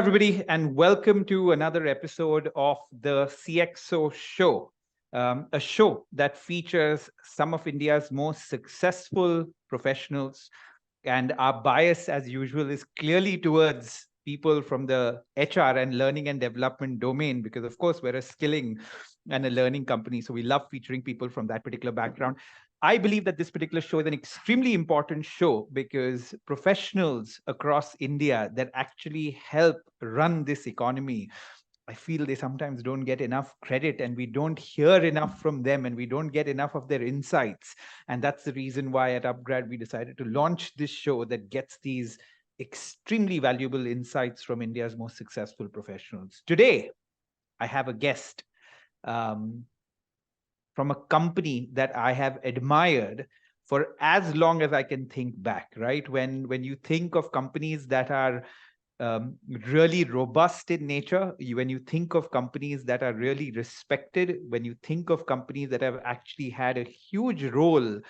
everybody, and welcome to another episode of the CXO show, a show that features some of India's most successful professionals. And our bias, as usual, is clearly towards people from the HR and learning and development domain, because, of course, we're a skilling and a learning company. So we love featuring people from that particular background. I believe that this particular show is an extremely important show because professionals across India that actually help run this economy, I feel they sometimes don't get enough credit and we don't hear enough from them and we don't get enough of their insights. And that's the reason why at Upgrad we decided to launch this show that gets these extremely valuable insights from India's most successful professionals. Today, I have a guest from a company that I have admired for as long as I can think back, right? When you think of companies that are really robust in nature, when you think of companies that are really respected, when you think of companies that have actually had a huge role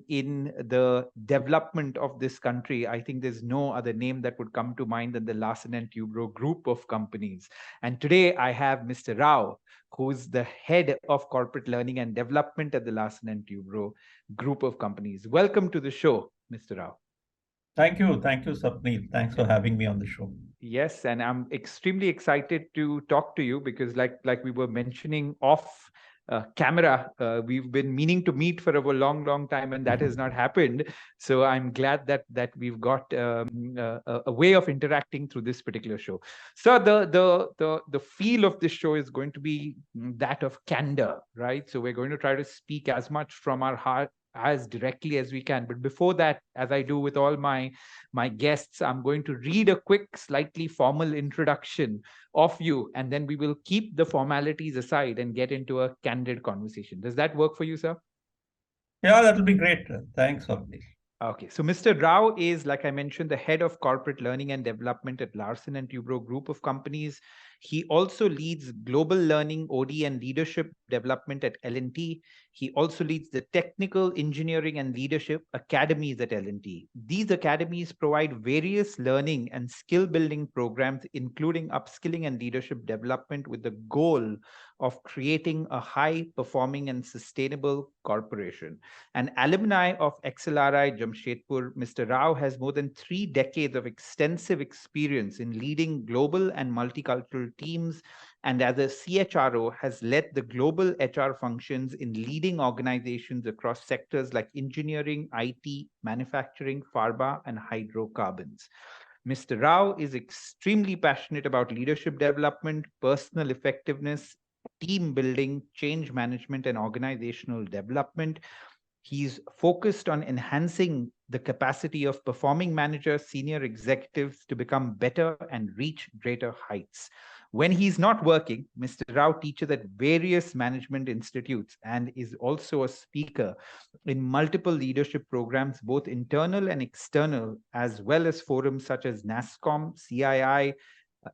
in the development of this country, I think there's no other name that would come to mind than the Larsen and Toubro group of companies. And today I have Mr. Rao, who's the head of corporate learning and development at the Larsen and Toubro group of companies. Welcome to the show, Mr. Rao. Thank you, Sapneil. Thanks for having me on the show. Yes, and I'm extremely excited to talk to you because, like we were mentioning off camera, we've been meaning to meet for a long time, and that has not happened. So I'm glad that we've got a way of interacting through this particular show. So the feel of this show is going to be that of candor, right? So we're going to try to speak as much from our heart as directly as we can. But before that, as I do with all my guests, I'm going to read a quick, slightly formal introduction of you, and then we will keep the formalities aside and get into a candid conversation. Does that work for you, sir? Yeah, that'll be great. Thanks, Sapneil. Okay, so Mr. Rao is, like I mentioned, the head of corporate learning and development at Larsen and Toubro group of companies. He also leads global learning, OD, and leadership development at L&T. He also leads the technical engineering and leadership academies at L&T. These academies provide various learning and skill building programs, including upskilling and leadership development, with the goal of creating a high performing and sustainable corporation. An alumni of XLRI Jamshedpur, Mr. Rao has more than 3 decades of extensive experience in leading global and multicultural teams, and as a CHRO has led the global HR functions in leading organizations across sectors like engineering, IT, manufacturing, pharma, and hydrocarbons. Mr. Rao is extremely passionate about leadership development, personal effectiveness, team building, change management, and organizational development. He's focused on enhancing the capacity of performing managers, senior executives to become better and reach greater heights. When he's not working, Mr. Rao teaches at various management institutes and is also a speaker in multiple leadership programs, both internal and external, as well as forums such as NASSCOM, CII,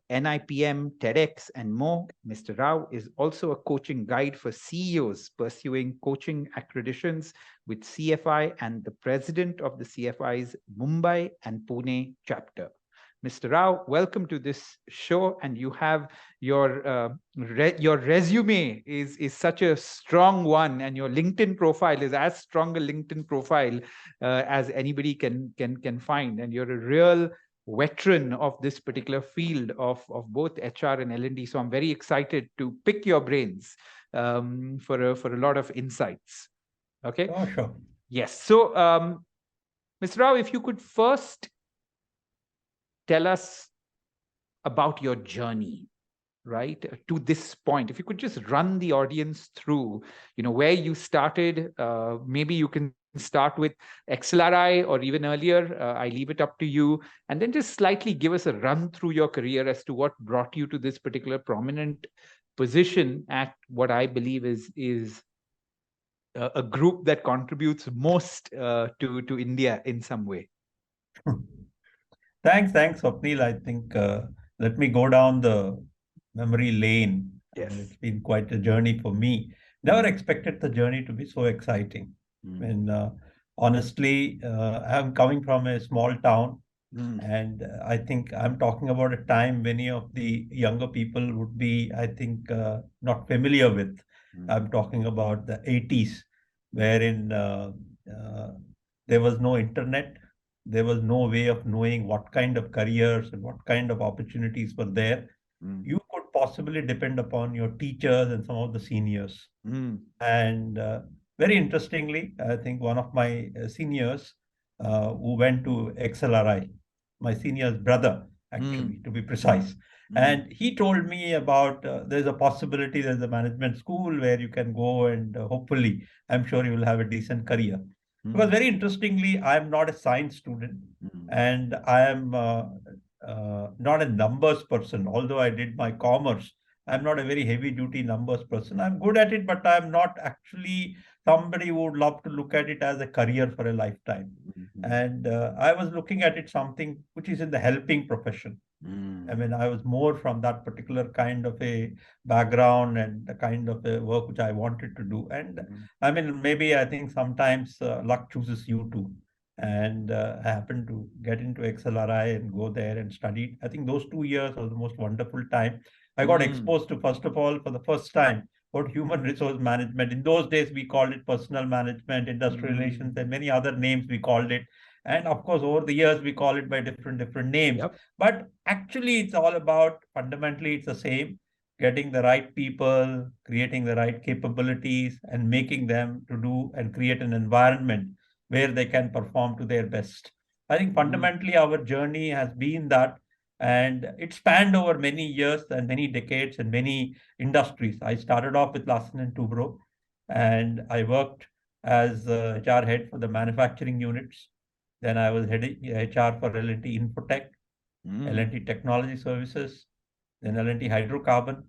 NIPM, TEDx, and more. Mr. Rao is also a coaching guide for CEOs pursuing coaching accreditations with CFI and the president of the CFI's Mumbai and Pune chapter. Mr. Rao, welcome to this show, and you have your resume is such a strong one, and your LinkedIn profile is as strong a LinkedIn profile as anybody can find, and you're a real veteran of this particular field of both HR and L&D. So I'm very excited to pick your brains for a lot of insights. Okay. Oh, sure. Yes. So, Mr. Rao, if you could first tell us about your journey, right, to this point. If you could just run the audience through, where you started. Maybe you can start with XLRI or even earlier. I leave it up to you. And then just slightly give us a run through your career as to what brought you to this particular prominent position at what I believe is a group that contributes most to India in some way. Thanks, Sapneil. I think let me go down the memory lane. Yes. It's been quite a journey for me. Never expected the journey to be so exciting. And honestly, I'm coming from a small town And I think I'm talking about a time many of the younger people would be, I think, not familiar with. I'm talking about the 80s, wherein uh, there was no internet, there was no way of knowing what kind of careers and what kind of opportunities were there. You could possibly depend upon your teachers and some of the seniors. And very interestingly, I think one of my seniors who went to XLRI, my senior's brother, actually, to be precise. And he told me about there's a possibility there's a management school where you can go and hopefully, I'm sure you will have a decent career. Because very interestingly, I'm not a science student and I am not a numbers person, although I did my commerce. I'm not a very heavy duty numbers person. I'm good at it, but I'm not actually somebody who would love to look at it as a career for a lifetime. And I was looking at it something which is in the helping profession. I mean, I was more from that particular kind of a background and the kind of a work which I wanted to do. And I mean, maybe I think sometimes luck chooses you too. And I happened to get into XLRI and go there and studied. I think those 2 years was the most wonderful time. I got exposed to, first of all, for the first time, about human resource management. In those days, we called it personal management, industrial relations, and many other names we called it. And of course, over the years, we call it by different names. Yep. But actually, it's all about, fundamentally, it's the same, getting the right people, creating the right capabilities, and making them to do and create an environment where they can perform to their best. I think fundamentally our journey has been that, and it spanned over many years and many decades and many industries. I started off with Larsen and Toubro, and I worked as HR head for the manufacturing units. Then I was heading HR for L&T Infotech, L&T Technology Services, then L&T Hydrocarbon.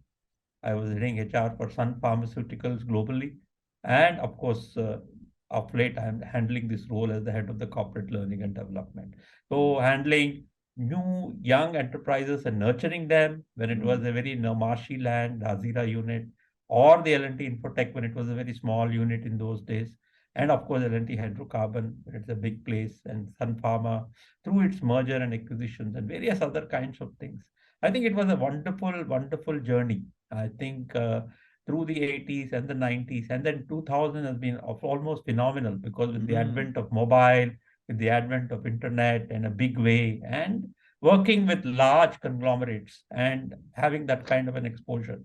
I was heading HR for Sun Pharmaceuticals globally. And of course, of late, I'm handling this role as the head of the corporate learning and development. So handling new young enterprises and nurturing them when it was a very marshy land, Hazira unit, or the L&T Infotech when it was a very small unit in those days. And of course, L&T Hydrocarbon, it's a big place, and Sun Pharma through its merger and acquisitions and various other kinds of things. I think it was a wonderful, wonderful journey. I think through the 80s and the 90s, and then 2000 has been almost phenomenal because with the advent of mobile, with the advent of internet in a big way, and working with large conglomerates and having that kind of an exposure.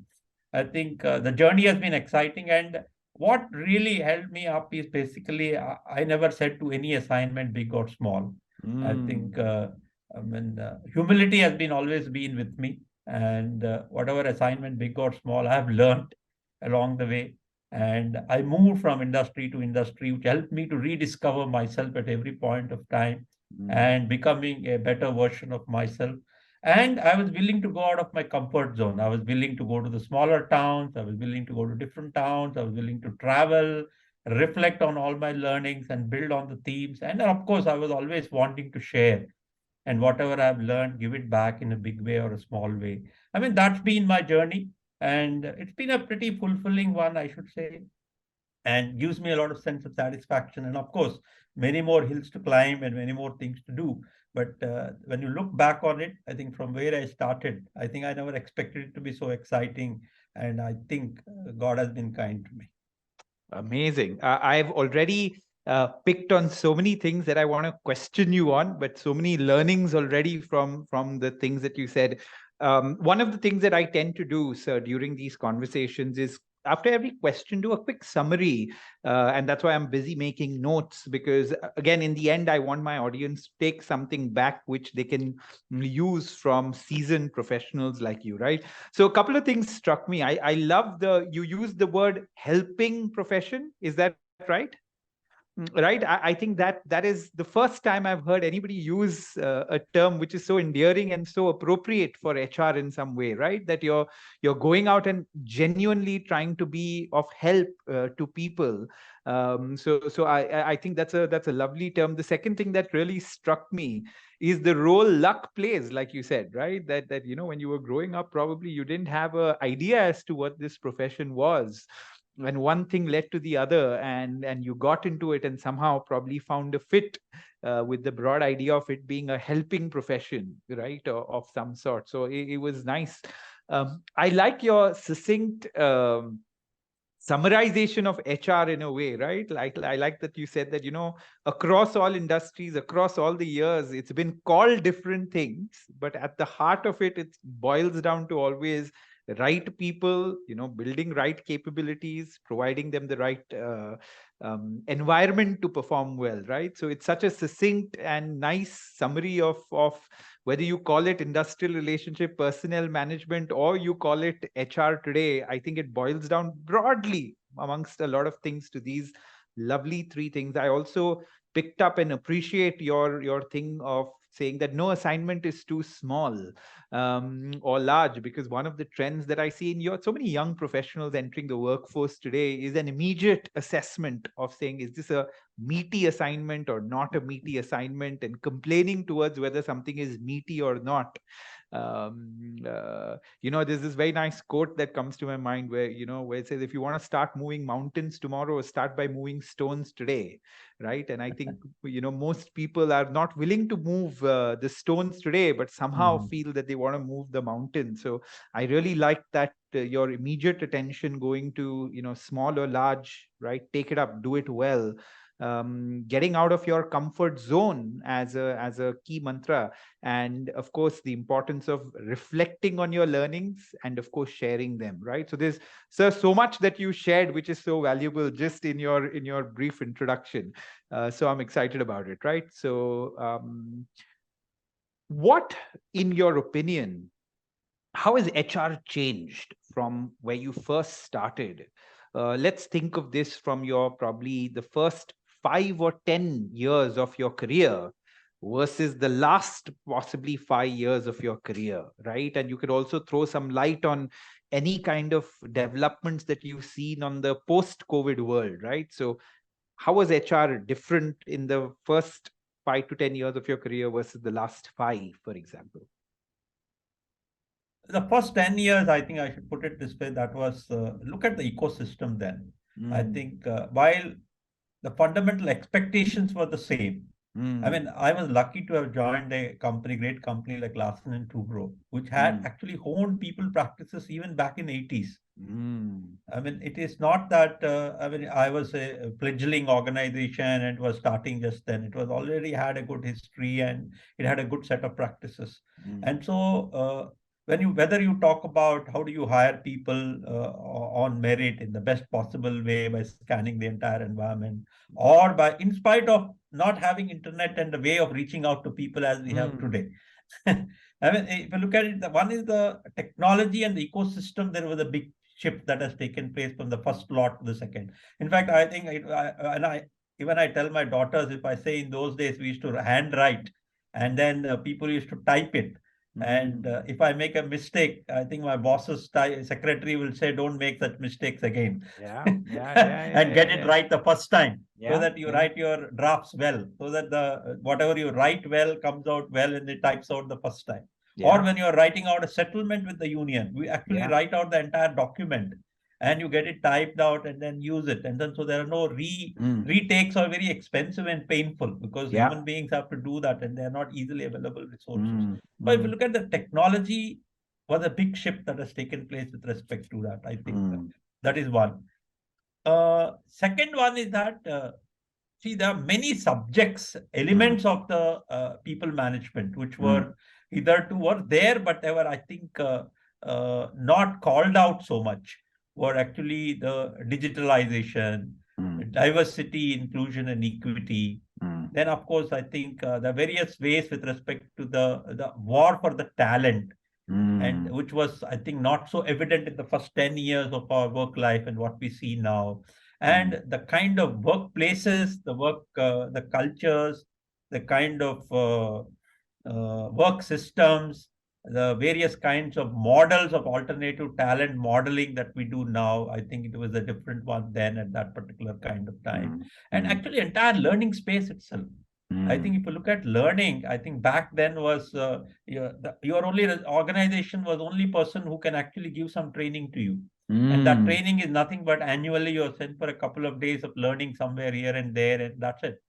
I think the journey has been exciting. And what really held me up is basically I never said to any assignment, big or small. I think humility has been always been with me. And whatever assignment, big or small, I have learned along the way. And I moved from industry to industry, which helped me to rediscover myself at every point of time and becoming a better version of myself. And I was willing to go out of my comfort zone. I was willing to go to the smaller towns. I was willing to go to different towns. I was willing to travel, reflect on all my learnings and build on the themes. And of course, I was always wanting to share. And whatever I've learned, give it back in a big way or a small way. I mean, that's been my journey. And it's been a pretty fulfilling one, I should say, and gives me a lot of sense of satisfaction. And of course, many more hills to climb and many more things to do. But when you look back on it, I think from where I started, I think I never expected it to be so exciting. And I think God has been kind to me. Amazing. I've already picked on so many things that I want to question you on, but so many learnings already from the things that you said. One of the things that I tend to do, sir, during these conversations is after every question, do a quick summary. And that's why I'm busy making notes, because again, in the end, I want my audience to take something back which they can use from seasoned professionals like you, right? So a couple of things struck me. I love you used the word helping profession. Is that right? Right. I think that is the first time I've heard anybody use a term which is so endearing and so appropriate for HR in some way, right? That you're going out and genuinely trying to be of help to people. So I think that's a lovely term. The second thing that really struck me is the role luck plays, like you said, right? That when you were growing up, probably you didn't have an idea as to what this profession was. when one thing led to the other, and you got into it and somehow probably found a fit with the broad idea of it being a helping profession, right, of some sort. So it was nice. I like your succinct summarization of HR in a way, right? Like I like that you said that, across all industries, across all the years, it's been called different things, but at the heart of it, it boils down to always right people, building right capabilities, providing them the right environment to perform well, right? So it's such a succinct and nice summary of whether you call it industrial relationship, personnel management, or you call it HR today. I think it boils down broadly amongst a lot of things to these lovely three things. I also picked up and appreciate your thing of saying that no assignment is too small or large, because one of the trends that I see in so many young professionals entering the workforce today is an immediate assessment of saying, is this a meaty assignment or not a meaty assignment, and complaining towards whether something is meaty or not. There's this very nice quote that comes to my mind where it says, if you want to start moving mountains tomorrow, start by moving stones today, right? And I think most people are not willing to move the stones today, but somehow feel that they want to move the mountain. So I really like that your immediate attention going to small or large, right? Take it up, do it well. Getting out of your comfort zone as a key mantra, and of course the importance of reflecting on your learnings and of course sharing them, right? So there's so much that you shared which is so valuable just in your brief introduction. So I'm excited about it, right? So what, in your opinion, how has HR changed from where you first started? Let's think of this from your probably the first 5 or 10 years of your career versus the last possibly 5 years of your career, right? And you could also throw some light on any kind of developments that you've seen on the post-COVID world, right? So how was HR different in the first 5 to 10 years of your career versus the last five, for example? The first 10 years, I think I should put it this way, that was look at the ecosystem then. I think while the fundamental expectations were the same. I mean, I was lucky to have joined a great company like Larsen and Toubro, which had actually honed people practices even back in 80s. I mean, it is not that, I was a fledgling organization and was starting just then. It was already had a good history and it had a good set of practices. And so, whether you talk about how do you hire people on merit in the best possible way by scanning the entire environment, or in spite of not having internet and the way of reaching out to people as we have today. I mean, if you look at it, one is the technology and the ecosystem. There was a big shift that has taken place from the first lot to the second. In fact, I think, even I tell my daughters, if I say in those days we used to handwrite, and then people used to type it. And if I make a mistake, I think my boss's secretary will say, don't make such mistakes again. And get it right the first time, so that you write your drafts well, so that the whatever you write well comes out well and it types out the first time. Or when you're writing out a settlement with the union, we actually write out the entire document and you get it typed out and then use it. And then so there are no retakes are very expensive and painful, because human beings have to do that and they're not easily available resources. But if you look at the technology, was a big shift that has taken place with respect to that. I think that is one. Second one is that, see, there are many subjects, elements of the people management, which were either were there, but they were, I think, not called out so much, were actually the digitalization, diversity, inclusion, and equity. Then, of course, I think the various ways with respect to the war for the talent, and which was, I think, not so evident in the first 10 years of our work life and what we see now. And the kind of workplaces, the cultures, the kind of work systems, the various kinds of models of alternative talent modeling that we do now, I think it was a different one then at that particular kind of time. And actually, entire learning space itself. I think if you look at learning, I think back then was your only organization was only person who can actually give some training to you. And that training is nothing but annually you're sent for a couple of days of learning somewhere here and there, and that's it.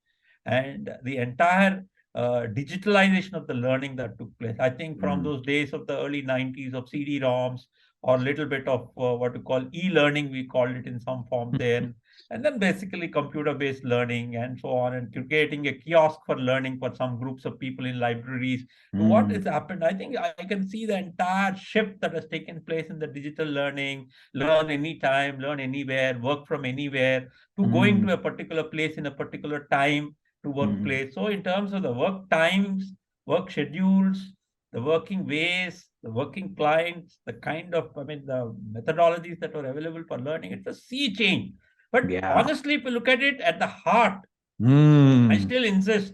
And the entire digitalization of the learning that took place, I think from those days of the early 90s of CD-ROMs, or a little bit of what we call e-learning, we called it in some form then, and then basically computer-based learning and so on, and creating a kiosk for learning for some groups of people in libraries. So what has happened, I think I can see the entire shift that has taken place in the digital learning, learn anytime, learn anywhere, work from anywhere, to going to a particular place in a particular time to workplace. So in terms of the work times, work schedules, the working ways, the working clients, the kind of, the methodologies that were available for learning, it's a sea change. But honestly, if you look at it at the heart, I still insist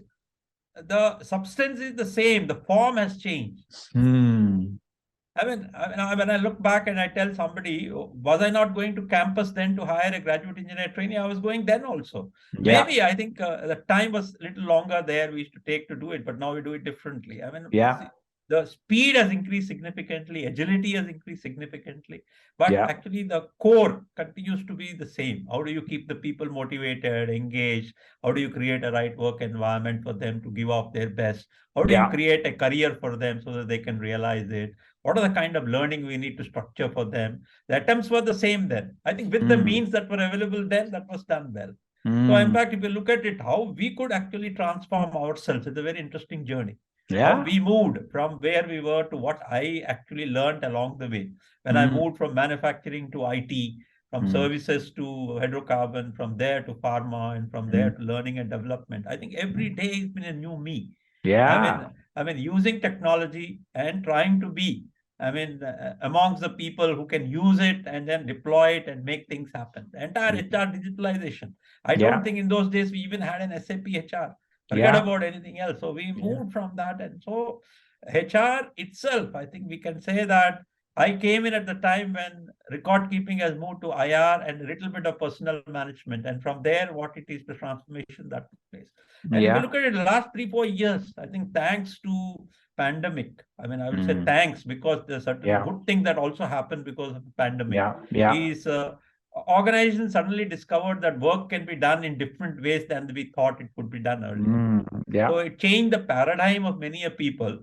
the substance is the same. The form has changed. When I look back and I tell somebody, was I not going to campus then to hire a graduate engineer trainee? I was going then also. Maybe I think the time was a little longer there we used to take to do it, but now we do it differently. The speed has increased significantly, agility has increased significantly, but actually the core continues to be the same. How do you keep the people motivated, engaged? How do you create a right work environment for them to give off their best? How do you create a career for them so that they can realize it? What are the kind of learning we need to structure for them? The attempts were the same then. I think with the means that were available then, that was done well. So in fact, if you look at it, how we could actually transform ourselves, it's a very interesting journey. How we moved from where we were to what I actually learned along the way. When I moved from manufacturing to IT, from services to hydrocarbon, from there to pharma, and from there to learning and development. I think every day has been a new me. Using technology and trying to be, amongst the people who can use it and then deploy it and make things happen. The entire HR digitalization. I don't think in those days we even had an SAP HR. Forget about anything else. So we moved from that. And so HR itself, I think we can say that I came in at the time when record keeping has moved to IR and a little bit of personal management. And from there, what it is, the transformation that took place. And if you look at it, the last 3-4 years, I think thanks to pandemic, I would say thanks, because there's certain good thing that also happened because of the pandemic. Is organizations suddenly discovered that work can be done in different ways than we thought it could be done earlier. So it changed the paradigm of many people,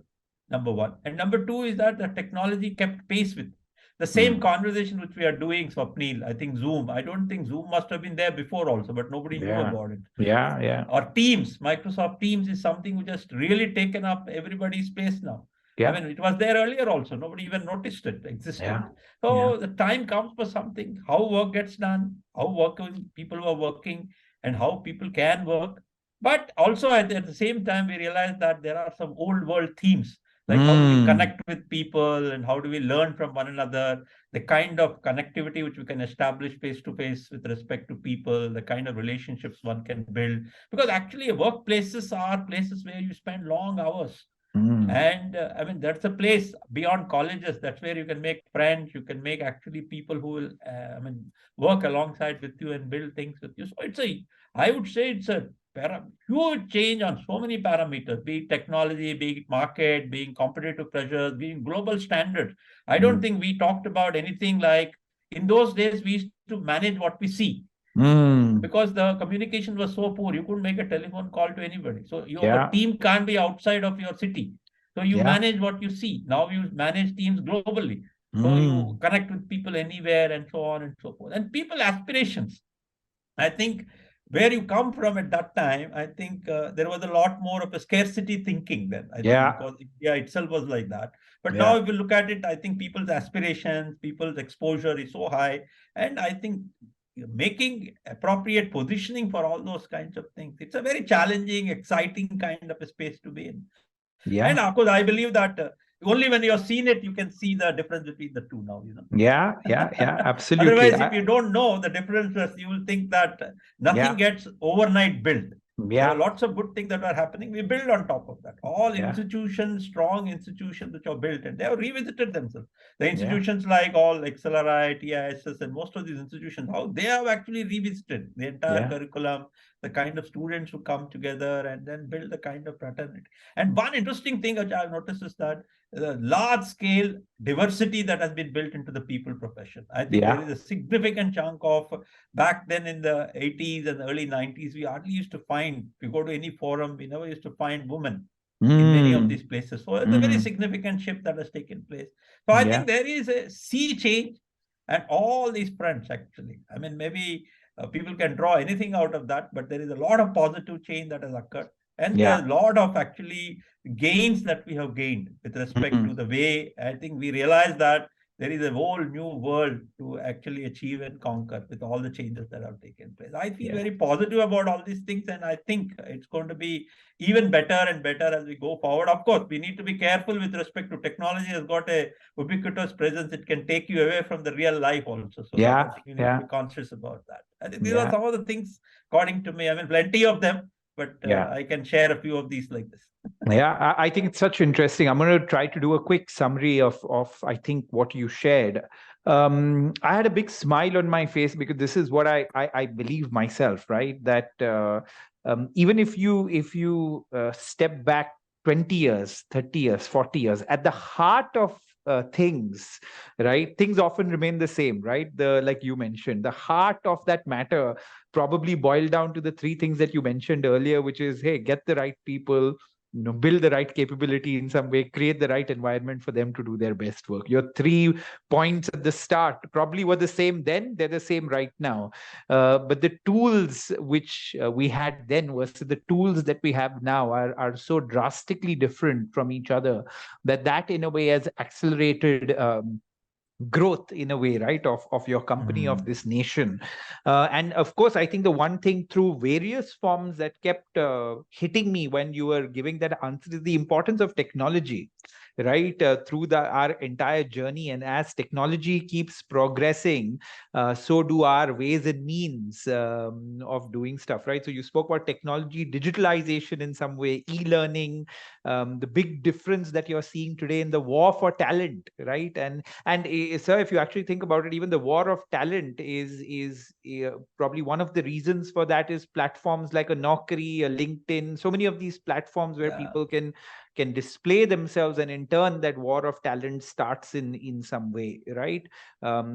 number one. And number two is that the technology kept pace with the same conversation which we are doing, Swapnil. I think Zoom. I don't think Zoom must have been there before also, but nobody knew about it. Or Teams, Microsoft Teams is something which has really taken up everybody's space now. It was there earlier also. Nobody even noticed it existed. So the time comes for something, how work gets done, how people are working, and how people can work. But also at the same time, we realize that there are some old world themes, like how do we connect with people and how do we learn from one another, the kind of connectivity which we can establish face to face with respect to people, the kind of relationships one can build. Because actually workplaces are places where you spend long hours. And that's a place beyond colleges. That's where you can make friends. You can make actually people who will, work alongside with you and build things with you. So I would say it's a huge change on so many parameters, be it technology, be it market, being competitive pressures, being global standards. I don't think we talked about anything like in those days we used to manage what we see. Because the communication was so poor, you couldn't make a telephone call to anybody. So your team can't be outside of your city. So you manage what you see. Now you manage teams globally. So you connect with people anywhere and so on and so forth. And people aspirations. I think where you come from at that time, I think there was a lot more of a scarcity thinking then. I think because India itself was like that. But now if you look at it, I think people's aspirations, people's exposure is so high. And I think making appropriate positioning for all those kinds of things, it's a very challenging, exciting kind of a space to be in. And of course, I believe that only when you've seen it, you can see the difference between the two now. Absolutely. Otherwise, if you don't know the differences, you will think that nothing gets overnight built. There are lots of good things that are happening. We build on top of that. All institutions, strong institutions which are built, and they have revisited themselves. The institutions like all XLRI, TISS, and most of these institutions, how they have actually revisited the entire curriculum, the kind of students who come together and then build the kind of fraternity. And one interesting thing which I've noticed is that the large scale diversity that has been built into the people profession. I think there Yeah. is a significant chunk of, back then in the 80s and early 90s, we hardly used to find, if you go to any forum, we never used to find women in many of Mm. these places. So it's a very Mm. significant shift that has taken place. So I Yeah. think there is a sea change and all these fronts actually. I mean, maybe people can draw anything out of that, but there is a lot of positive change that has occurred. And Yeah. there's a lot of actually gains that we have gained with respect to Mm. the way I think we realize that there is a whole new world to actually achieve and conquer with all the changes that have taken place. I feel Yeah. very positive about all these things, and I think it's going to be even better and better as we go forward. Of course, we need to be careful with respect to technology has got a ubiquitous presence. It can take you away from the real life also. So that I Yeah. think you need to Yeah. be conscious about that. I think these are Yeah. some of the things, according to me. I mean, plenty of them, but Yeah. I can share a few of these like this. Yeah, I think it's such interesting. I'm going to try to do a quick summary of I think what you shared. I had a big smile on my face because this is what I believe myself, right? That even if you step back 20 years, 30 years, 40 years, at the heart of things, right? Things often remain the same, right? The like you mentioned, the heart of that matter probably boiled down to the three things that you mentioned earlier, which is, hey, get the right people, build the right capability in some way, create the right environment for them to do their best work. Your 3 points at the start probably were the same then, they're the same right now. But the tools which we had then versus the tools that we have now are so drastically different from each other that in a way has accelerated growth in a way, right, of your company, of this nation. And of course, I think the one thing through various forms that kept hitting me when you were giving that answer is the importance of technology, right, through our entire journey. And as technology keeps progressing, so do our ways and means of doing stuff, right? So you spoke about technology, digitalization in some way, e-learning, the big difference that you're seeing today in the war for talent, right? And sir, if you actually think about it, even the war of talent is probably one of the reasons for that is platforms like a Naukri, a LinkedIn, so many of these platforms where Yeah. people can display themselves, and in turn that war of talent starts in some way, right?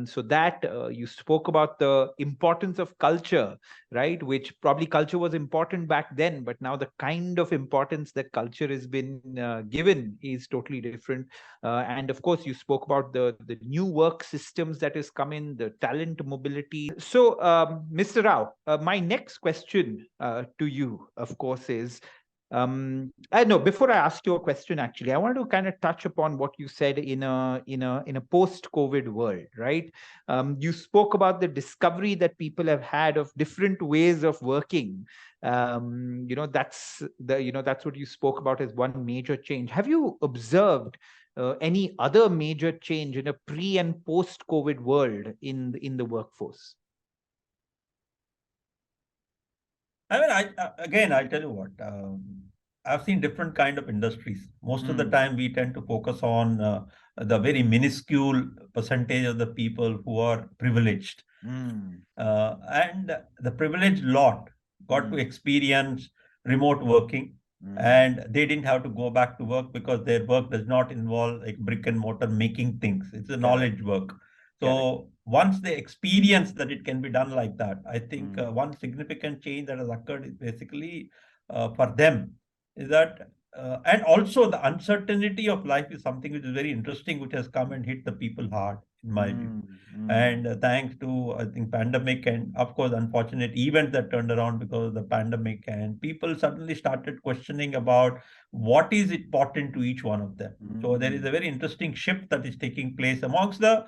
So that you spoke about the importance of culture, right, which probably culture was important back then, but now the kind of importance that culture has been given is totally different. And of course, you spoke about the new work systems that is coming, the talent mobility. So, Mr. Rao, my next question to you, of course, is I know before I ask you a question, actually, I want to kind of touch upon what you said in a post-COVID world, right? You spoke about the discovery that people have had of different ways of working. That's what you spoke about as one major change. Have you observed any other major change in a pre and post COVID world in the workforce? I mean, again, I'll tell you what. I've seen different kind of industries. Most of the Mm, time, we tend to focus on the very minuscule percentage of the people who are privileged, mm, and the privileged lot got to mm, experience remote working, mm. and they didn't have to go back to work because their work does not involve like brick and mortar making things. It's a Correct, knowledge work. correct. So once they experience that it can be done like that, I think Mm, one significant change that has occurred is basically for them is that, and also the uncertainty of life is something which is very interesting, which has come and hit the people hard, in my view. mm, mm, And thanks to, I think, pandemic and of course unfortunate events that turned around because of the pandemic, and people suddenly started questioning about what is important to each one of them. So there is mm, a very interesting shift that is taking place amongst the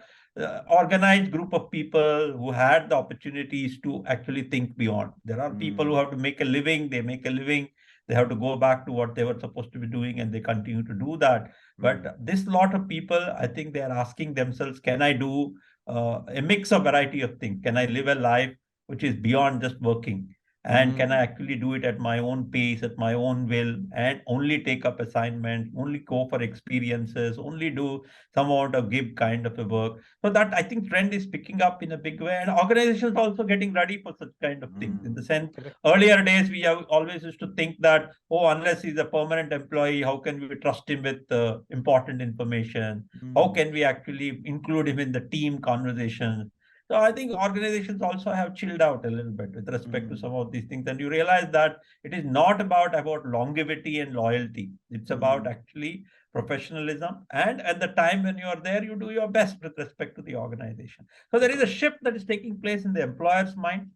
organized group of people who had the opportunities to actually think beyond. There are people who mm, have to make a living, they make a living, they have to go back to what they were supposed to be doing, and they continue to do that. mm, But this lot of people, I think they are asking themselves, can I do a mix of variety of things? Can I live a life which is beyond just working? And can I actually do it at my own pace, at my own will, and only take up assignments, only go for experiences, only do some amount of give kind of a work. So that I think trend is picking up in a big way, and organizations also getting ready for such kind of things. In the sense, earlier days we have always used to think that, oh, unless he's a permanent employee, how can we trust him with important information? How can we actually include him in the team conversation? So I think organizations also have chilled out a little bit with respect to some of these things. And you realize that it is not about longevity and loyalty. It's about actually professionalism. And at the time when you are there, you do your best with respect to the organization. So there is a shift that is taking place in the employer's mind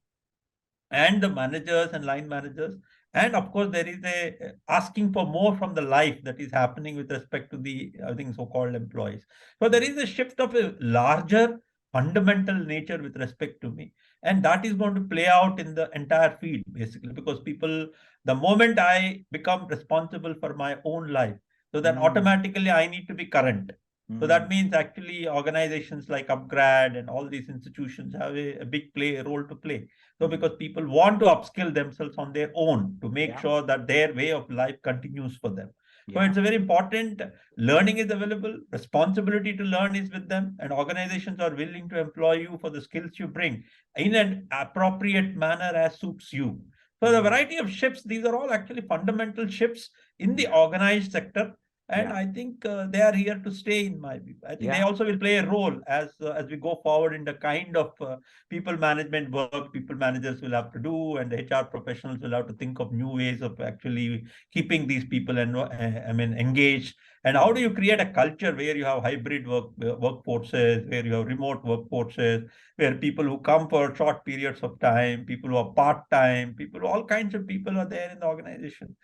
and the managers and line managers. And of course, there is a asking for more from the life that is happening with respect to the, I think, so-called employees. So there is a shift of a larger fundamental nature with respect to me. And that is going to play out in the entire field, basically, because people, the moment I become responsible for my own life, so then automatically I need to be current. So that means actually organizations like Upgrad and all these institutions have a big role to play. So because people want to upskill themselves on their own to make sure that their way of life continues for them. So it's a very important, learning is available, responsibility to learn is with them, and organizations are willing to employ you for the skills you bring in an appropriate manner as suits you. So the variety of shifts, these are all actually fundamental shifts in the organized sector. And I think they are here to stay, in my view. I think they also will play a role as we go forward in the kind of people management work people managers will have to do, and the HR professionals will have to think of new ways of actually keeping these people engaged. And how do you create a culture where you have hybrid workforces, where you have remote workforces, where people who come for short periods of time, people who are part-time, all kinds of people are there in the organization.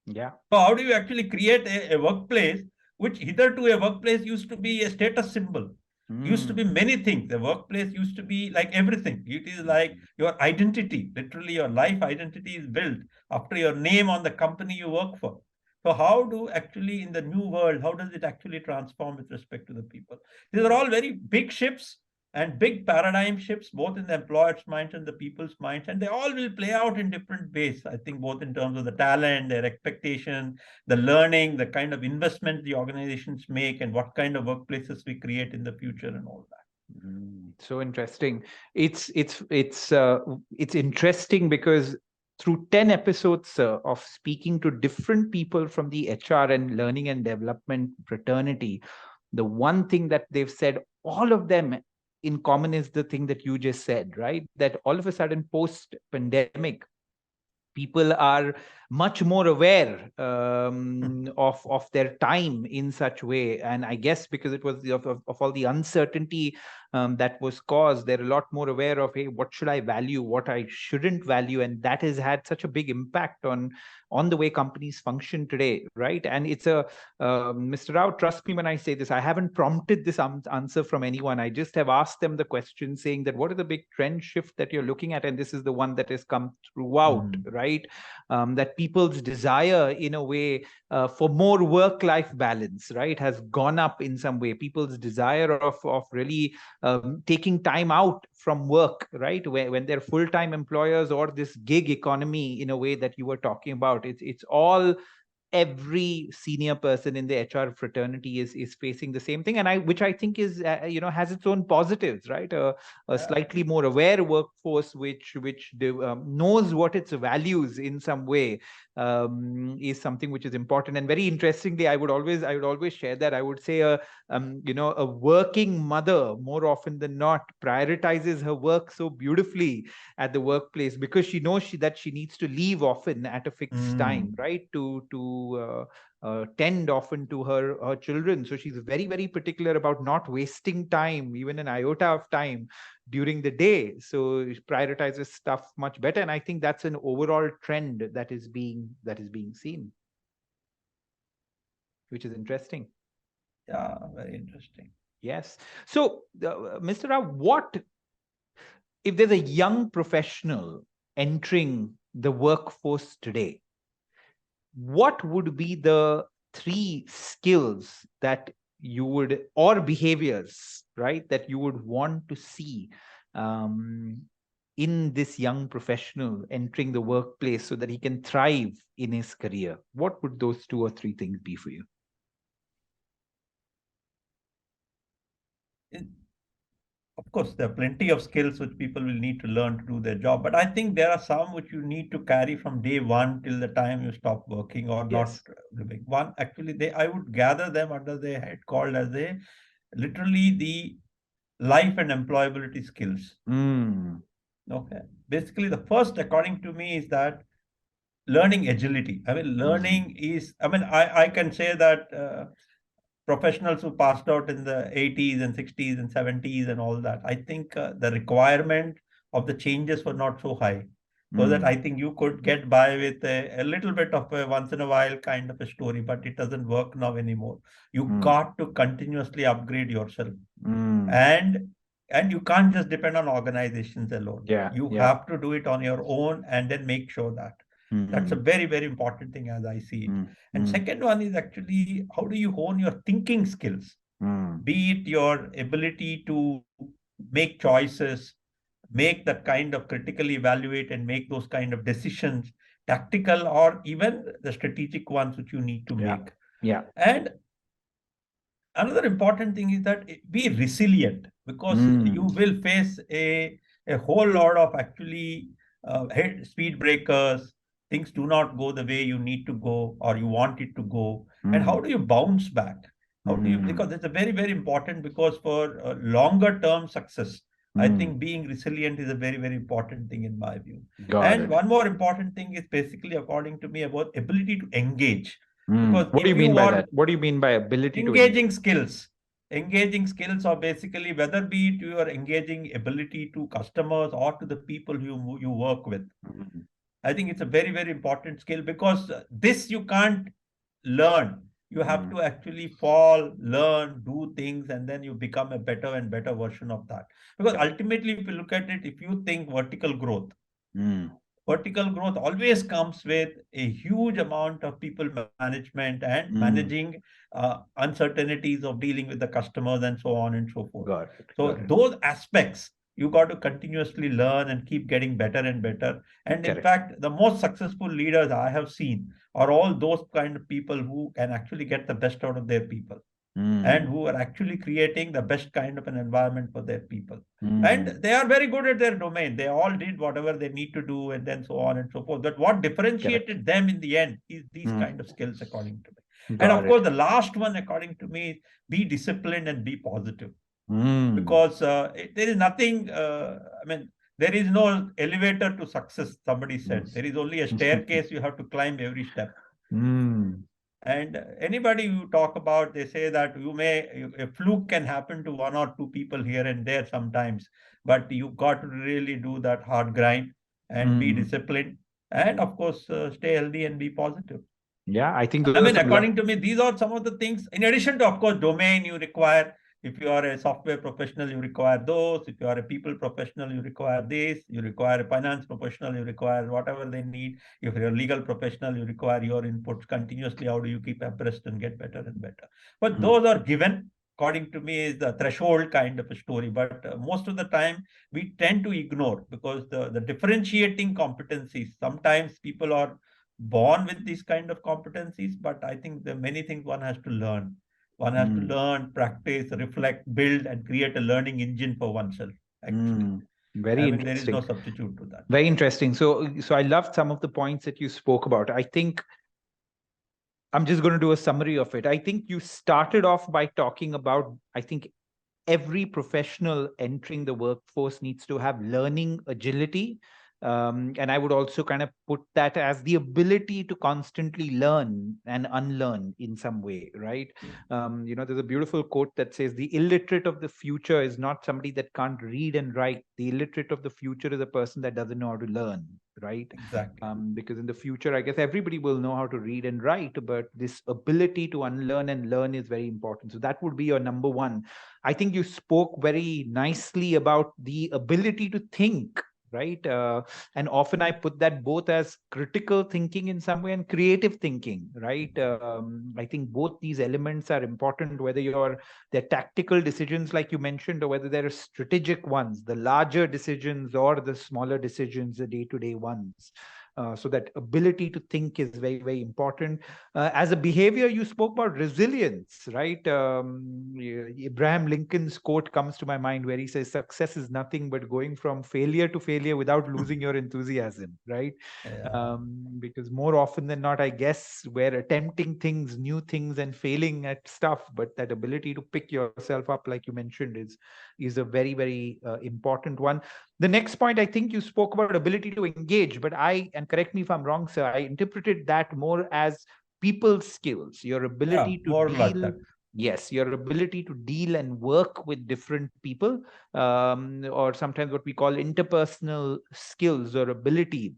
So how do you actually create a workplace which hitherto a workplace used to be a status symbol, used to be many things. The workplace used to be like everything. It is like your identity, literally your life identity is built after your name on the company you work for. So how do actually in the new world, how does it actually transform with respect to the people? These are all very big shifts and big paradigm shifts, both in the employer's minds and the people's minds, and they all will play out in different ways. I think both in terms of the talent, their expectation, the learning, the kind of investment the organizations make, and what kind of workplaces we create in the future, and all that. So interesting. It's interesting because through 10 episodes of speaking to different people from the HR and learning and development fraternity, the one thing that they've said, all of them in common, is the thing that you just said, right? That all of a sudden post-pandemic, people are much more aware of their time in such way. And I guess because it was of all the uncertainty that was caused, they're a lot more aware of, hey, what should I value, what I shouldn't value. And that has had such a big impact on the way companies function today, right? And it's Mr. Rao, trust me when I say this, I haven't prompted this answer from anyone. I just have asked them the question saying that what are the big trend shift that you're looking at? And this is the one that has come throughout, right? That people's desire in a way for more work-life balance, right, has gone up in some way. People's desire of really taking time out from work, right, when they're full-time employers, or this gig economy in a way that you were talking about. It's all, every senior person in the HR fraternity is facing the same thing, and which I think is has its own positives, right? A slightly more aware workforce which knows what its values in some way is something which is important. And very interestingly, I would always share that I would say a working mother more often than not prioritizes her work so beautifully at the workplace, because she knows that she needs to leave often at a fixed time, right, to tend often to her children. So she's very, very particular about not wasting time, even an iota of time during the day. So she prioritizes stuff much better. And I think that's an overall trend that is being seen, which is interesting. Yeah, very interesting. Yes. So, Mr. Rao, what if there's a young professional entering the workforce today? What would be the 3 skills that you would, or behaviors, right, that you would want to see in this young professional entering the workplace so that he can thrive in his career? What would those 2 or 3 things be for you? Of course, there are plenty of skills which people will need to learn to do their job, but I think there are some which you need to carry from day one till the time you stop working or not Yes. living. One, actually, I would gather them under the head called as literally the life and employability skills. Okay. Basically, the first, according to me, is that learning agility. I mean, learning is, I can say that professionals who passed out in the 80s and 60s and 70s and all that, I think the requirement of the changes were not so high. So that I think you could get by with a little bit of a once in a while kind of a story, but it doesn't work now anymore. You got to continuously upgrade yourself. And you can't just depend on organizations alone. You have to do it on your own and then make sure that. That's a very, very important thing as I see it. And second one is actually, how do you hone your thinking skills? Be it your ability to make choices, make that kind of critically evaluate and make those kind of decisions, tactical or even the strategic ones which you need to make. And another important thing is that be resilient, because you will face a whole lot of actually speed breakers. Things do not go the way you need to go or you want it to go. And how do you bounce back? How do you, because it's a very, very important, because for longer term success, I think being resilient is a very, very important thing in my view. And one more important thing is basically, according to me, about ability to engage. Because what do you mean by that? What do you mean by ability to engaging skills? Engaging skills are basically, whether be it your engaging ability to customers or to the people you work with. I think it's a very, very important skill, because this you can't learn. You have to actually fall, learn, do things, and then you become a better and better version of that. Because ultimately, if you look at it, if you think vertical growth always comes with a huge amount of people management and managing uncertainties of dealing with the customers and so on and so forth. Those aspects you got to continuously learn and keep getting better and better. And in fact, the most successful leaders I have seen are all those kind of people who can actually get the best out of their people. And who are actually creating the best kind of an environment for their people. And they are very good at their domain. They all did whatever they need to do and then so on and so forth. But what differentiated them in the end is these kind of skills, according to me. And of course, the last one, according to me, is be disciplined and be positive. Because there is nothing, there is no elevator to success, somebody said. There is only a staircase you have to climb every step. And anybody you talk about, they say that a fluke can happen to 1 or 2 people here and there sometimes, but you got to really do that hard grind and be disciplined. And of course, stay healthy and be positive. I think according to me, these are some of the things. In addition to, of course, domain you require. If you are a software professional, you require those. If you are a people professional, you require this. You require a finance professional, you require whatever they need. If you're a legal professional, you require your inputs continuously. How do you keep abreast and get better and better? But those are given, according to me, is the threshold kind of a story. But most of the time, we tend to ignore, because the differentiating competencies, sometimes people are born with these kind of competencies, but I think there are many things one has to learn. One has to learn, practice, reflect, build, and create a learning engine for oneself, actually. Very interesting. There is no substitute to that. Very interesting. So I loved some of the points that you spoke about. I think I'm just going to do a summary of it. I think you started off by talking about, I think every professional entering the workforce needs to have learning agility. And I would also kind of put that as the ability to constantly learn and unlearn in some way, right? There's a beautiful quote that says, the illiterate of the future is not somebody that can't read and write. The illiterate of the future is a person that doesn't know how to learn, right? Exactly. Because in the future, I guess everybody will know how to read and write, but this ability to unlearn and learn is very important. So that would be your number one. I think you spoke very nicely about the ability to think, right? And often I put that both as critical thinking in some way and creative thinking, right? I think both these elements are important, whether they're tactical decisions like you mentioned, or whether they're strategic ones, the larger decisions or the smaller decisions, the day-to-day ones. So that ability to think is very, very important. As a behavior, you spoke about resilience, right? Abraham Lincoln's quote comes to my mind where he says, "Success is nothing but going from failure to failure without losing your enthusiasm," right? Yeah. Because more often than not, I guess we're attempting things, new things, and failing at stuff. But that ability to pick yourself up, like you mentioned, is a very, very important one. The next point, I think you spoke about ability to engage, but and correct me if I'm wrong, sir, I interpreted that more as people skills, your Yeah, ability to more like deal. that. Yes, your ability to deal and work with different people, or sometimes what we call interpersonal skills or ability.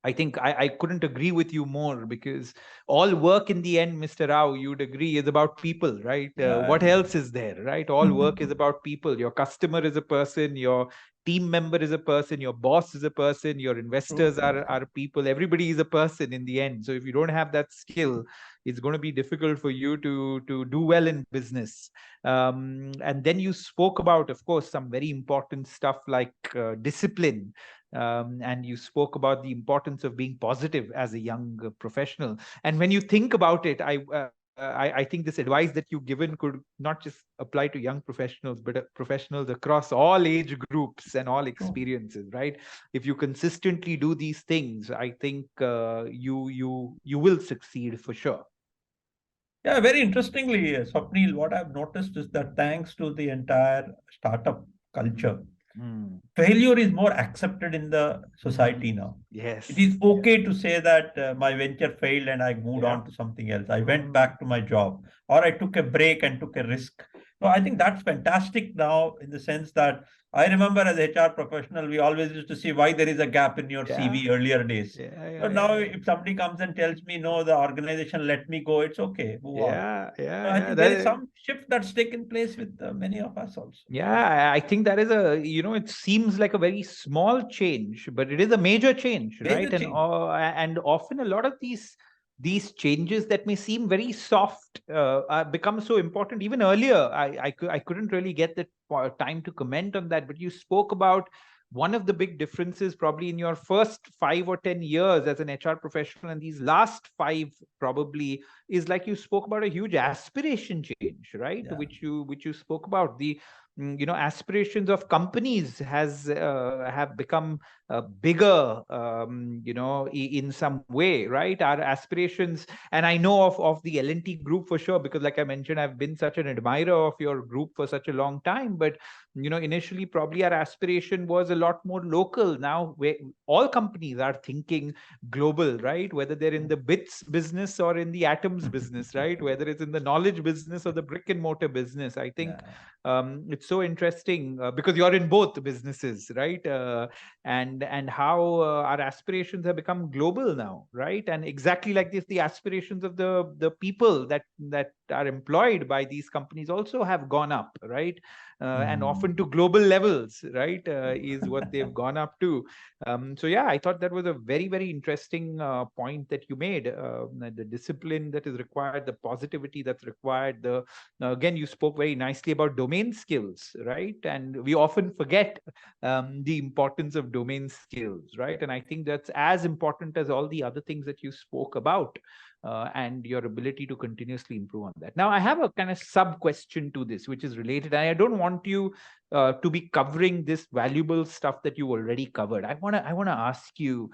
I think I couldn't agree with you more, because all work in the end, Mr. Rao, you'd agree, is about people, right? Yeah, What else is there, right? All work is about people. Your customer is a person, your team member is a person, your boss is a person, your true, investors true. are people. Everybody is a person in the end. So if you don't have that skill, it's going to be difficult for you to do well in business. And then you spoke about, of course, some very important stuff like discipline, and you spoke about the importance of being positive as a young professional. And when you think about it, I think this advice that you've given could not just apply to young professionals, but professionals across all age groups and all True. experiences, right? If you consistently do these things, I think you will succeed for sure. Yeah, very interestingly, Swapnil, what I've noticed is that thanks to the entire startup culture, Mm, failure is more accepted in the society mm, now. It yes. is okay to say that my venture failed and I moved Yeah. on to something else. I went Mm, back to my job, or I took a break and took a risk. So I think that's fantastic now, in the sense that I remember as HR professional, we always used to see why there is a gap in your yeah. CV earlier days. Yeah. So Yeah. now Yeah. if somebody comes and tells me, no, the organization let me go, it's okay, move on. Yeah. So Yeah. I Yeah. think there is some shift that's taken place with many of us also. Yeah, I think that is it seems like a very small change, but it is a major change, right? Major change. And often a lot of these changes that may seem very soft become so important. Even earlier, I couldn't really get the time to comment on that, but you spoke about one of the big differences probably in your first 5 or 10 years as an HR professional, and these last five probably is, like, you spoke about a huge aspiration change, right? Yeah. Which you spoke about the aspirations of companies have become bigger, in some way, right? Our aspirations, and I know of the L&T group for sure, because like I mentioned, I've been such an admirer of your group for such a long time. But initially probably our aspiration was a lot more local. Now all companies are thinking global, right? Whether they're in the bits business or in the atoms business, right? Whether it's in the knowledge business or the brick and mortar business. I think Yeah. it's so interesting, because you're in both businesses, right? And how our aspirations have become global now, right? And exactly like this, the aspirations of the people that are employed by these companies also have gone up, right? And often to global levels, right? Is what they've gone up to. So yeah, I thought that was a very, very interesting point that you made. The discipline that is required, the positivity that's required. Now, again, you spoke very nicely about domain skills, right? And we often forget the importance of domain skills, right? And I think that's as important as all the other things that you spoke about. And your ability to continuously improve on that. Now, I have a kind of sub question to this, which is related. And I don't want you to be covering this valuable stuff that you already covered. I wanna ask you,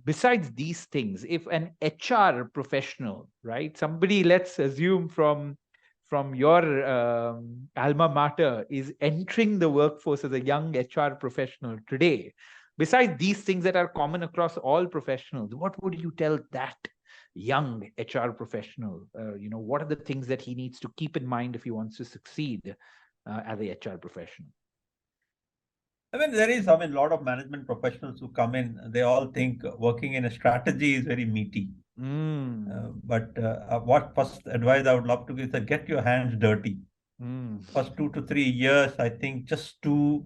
besides these things, if an HR professional, right, somebody, let's assume from your alma mater, is entering the workforce as a young HR professional today, besides these things that are common across all professionals, what would you tell that young HR professional? What are the things that he needs to keep in mind if he wants to succeed as a HR professional? I mean, there is, a lot of management professionals who come in, they all think working in a strategy is very meaty. Mm, But what first advice I would love to give is that get your hands dirty. mm, First 2 to 3 years, I think, just to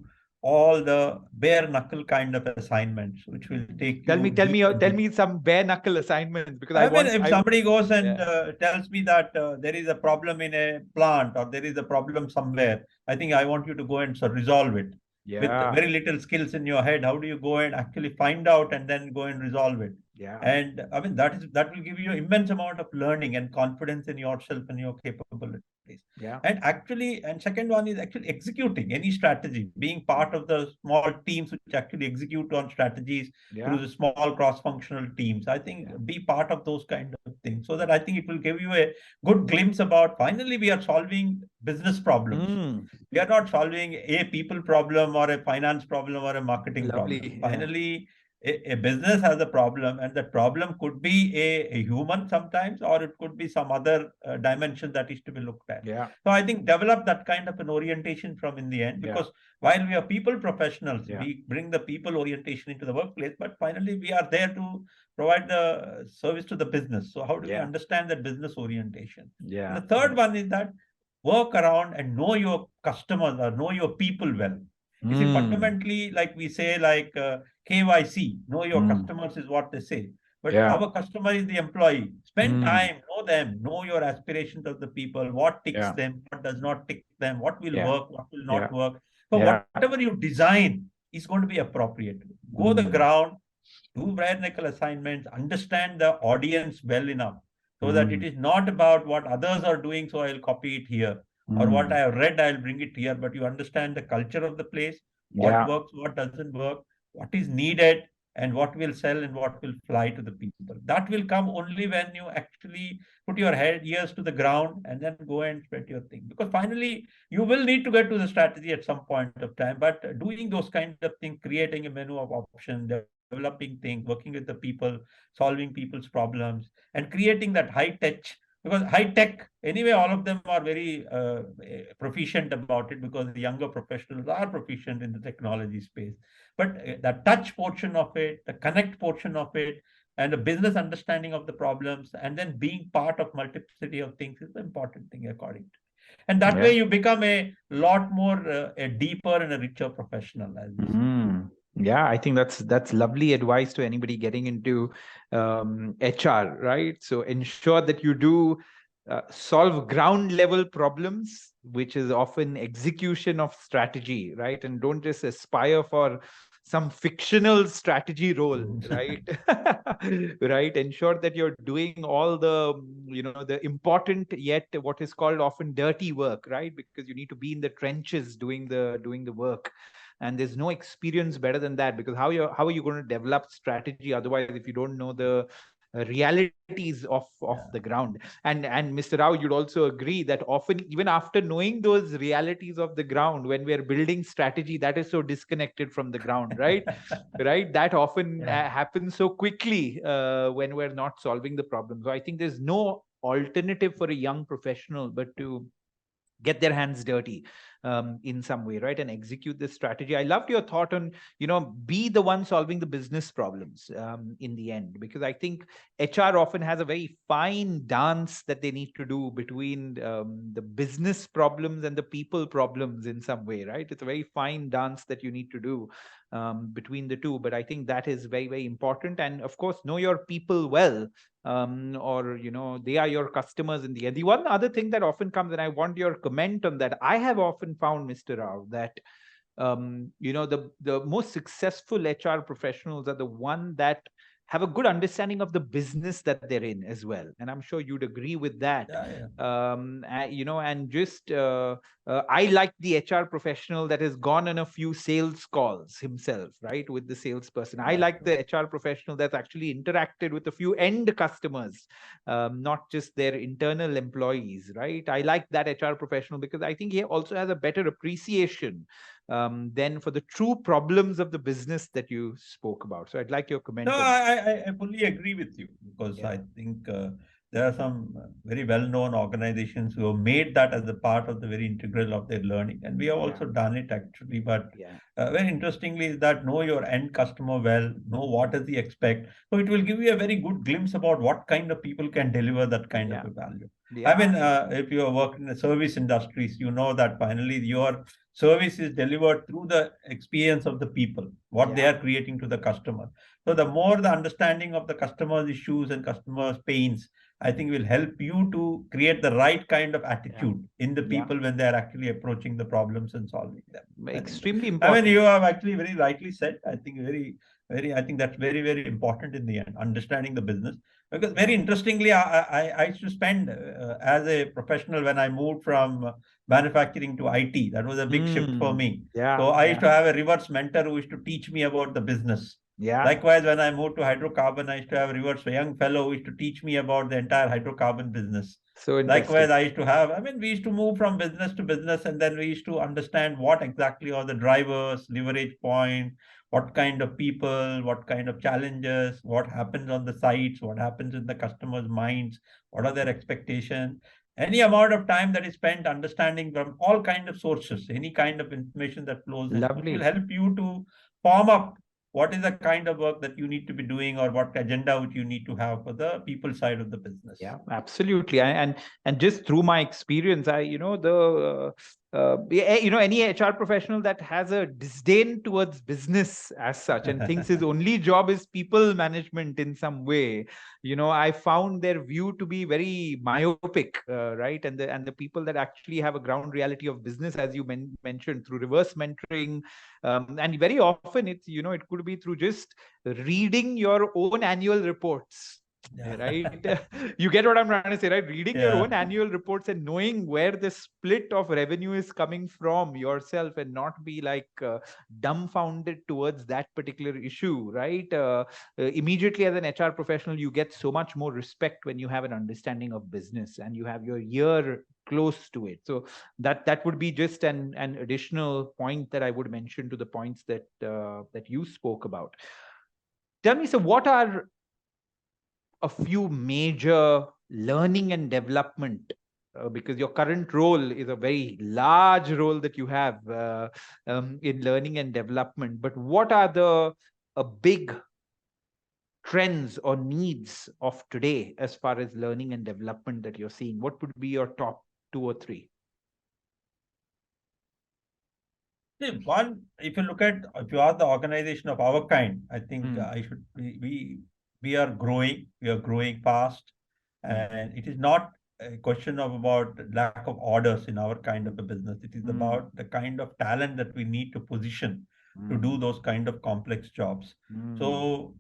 all the bare knuckle kind of assignments, which will take Tell me, you tell deep me, and tell deep. me some bare knuckle assignments because I mean, if I somebody goes and yeah, tells me that there is a problem in a plant or there is a problem somewhere, I think I want you to go and resolve it. With yeah, very little skills in your head, how do you go and actually find out and then go and resolve it? yeah, And I mean, that will give you immense amount of learning and confidence in yourself and your capabilities. yeah, And actually, and second one is actually executing any strategy, being part of the small teams which actually execute on strategies through yeah, the small cross-functional teams. I think yeah. be part of those kind of things, so that I think it will give you a good glimpse about finally we are solving business problems. Mm, We are not solving a people problem or a finance problem or a marketing problem. lovely. Yeah, Finally, a business has a problem, and that problem could be a human sometimes, or it could be some other dimension that is to be looked at. yeah, So I think develop that kind of an orientation from in the end, yeah, because while we are people professionals, yeah, we bring the people orientation into the workplace, but finally we are there to provide the service to the business. So how do we yeah, understand that business orientation? And yeah, the third yeah. one is that work around and know your customers or know your people well. You see, Mm, fundamentally, like we say, like KYC, know your mm, customers is what they say. But yeah, our customer is the employee. Spend mm, time, know them, know your aspirations of the people, what ticks yeah, them, what does not tick them, what will yeah, work, what will yeah, not work. So yeah. whatever you design is going to be appropriate. Go the Mm, ground, do bare knuckle assignments, understand the audience well enough so that it mm, is not about what others are doing, so I'll copy it here, or what mm, I have read, I'll bring it here, but you understand the culture of the place, what yeah, works, what doesn't work, what is needed, and what will sell and what will fly to the people. That will come only when you actually put your head ears to the ground and then go and spread your thing. Because finally, you will need to get to the strategy at some point of time. But doing those kind of things, creating a menu of options, developing things, working with the people, solving people's problems, and creating that high touch. Because high tech, anyway, all of them are very proficient about it because the younger professionals are proficient in the technology space. But the touch portion of it, the connect portion of it, and the business understanding of the problems, and then being part of multiplicity of things is the important thing, according to me. And that way, yeah. you become a lot more a deeper and a richer professional, as we say. Mm. Yeah, I think that's lovely advice to anybody getting into HR, right? So ensure that you do solve ground level problems, which is often execution of strategy, right? And don't just aspire for some fictional strategy role, right? Right. Ensure that you're doing all the, the important yet what is called often dirty work, right? Because you need to be in the trenches doing the work, and there's no experience better than that, because how are you going to develop strategy otherwise if you don't know the realities of the Yeah. ground? And Mr. Rao, you'd also agree that often even after knowing those realities of the ground, when we're building strategy, that is so disconnected from the ground, right? Right, that often Yeah. happens so quickly when we're not solving the problem. So I think there's no alternative for a young professional but to get their hands dirty in some way, right, and execute this strategy. I loved your thought on, be the one solving the business problems in the end, because I think HR often has a very fine dance that they need to do between the business problems and the people problems in some way, right? It's a very fine dance that you need to do between the two. But I think that is very, very important. And of course, know your people well, or they are your customers in the end. The one other thing that often comes, and I want your comment on that, I have often found, Mr. Rao, that the most successful HR professionals are the one that have a good understanding of the business that they're in as well, and I'm sure you'd agree with that. Yeah, yeah. And just I like the HR professional that has gone on a few sales calls himself, right, with the salesperson. I That's like true. the HR professional that's actually interacted with a few end customers, not just their internal employees, right? I like that HR professional because I think he also has a better appreciation than for the true problems of the business that you spoke about. So I'd like your No, comment on that. I fully agree with you, because Yeah, I think there are some very well-known organizations who have made that as a part of the very integral of their learning, and we have yeah, also done it actually. But yeah, very interestingly is that know your end customer well, know what does he expect. So it will give you a very good glimpse about what kind of people can deliver that kind of Yeah. a value. I Yeah. mean, if you have worked in the service industries, you know that finally your service is delivered through the experience of the people, what they Yeah. are creating to the customer. So the more the understanding of the customer's issues and customer's pains, I think will help you to create the right kind of Yeah. attitude in the Yeah. people when they are actually approaching the problems and solving them. I think, Extremely I mean, important. you have actually very rightly said. I think I think that's very, very important in the end, understanding the business. Because Yeah. very interestingly, I used to spend as a professional when I moved from manufacturing to IT. That was a big shift for me. Yeah. So I used Yeah. to have a reverse mentor who used to teach me about the business. Yeah. Likewise, when I moved to hydrocarbon, I used to have a reverse a young fellow who used to teach me about the entire hydrocarbon business. So Likewise, interesting. I used to have, I mean, we used to move from business to business and then we used to understand what exactly are the drivers, leverage point, what kind of people, what kind of challenges, what happens on the sites, what happens in the customers' minds, what are their expectations. Any amount of time that is spent understanding from all kind of sources, any kind of information that flows in, which will Lovely. help you to form up what is the kind of work that you need to be doing or what agenda which you need to have for the people side of the business. Yeah, absolutely. And just through my experience, I the any HR professional that has a disdain towards business as such and thinks his only job is people management in some way, I found their view to be very myopic, right? And the people that actually have a ground reality of business, as you mentioned, through reverse mentoring, and very often it could be through just reading your own annual reports. Yeah. Right. You get what I'm trying to say, right? Reading your Yeah. own annual reports and knowing where the split of revenue is coming from yourself, and not be like dumbfounded towards that particular issue, right? Immediately as an HR professional, you get so much more respect when you have an understanding of business and you have your ear close to it. So that would be just an additional point that I would mention to the points that you spoke about. Tell me, so what are a few major learning and development, because your current role is a very large role that you have in learning and development, but what are the big trends or needs of today as far as learning and development that you're seeing? What would be your top two or three? See, one, if you look at, if you are the organization of our kind, I think Hmm. I should, we are growing, we are growing fast, Hmm. and it is not a question of about lack of orders in our kind of a business. It is Hmm. about the kind of talent that we need to position to do Hmm. those kind of complex jobs. Hmm. So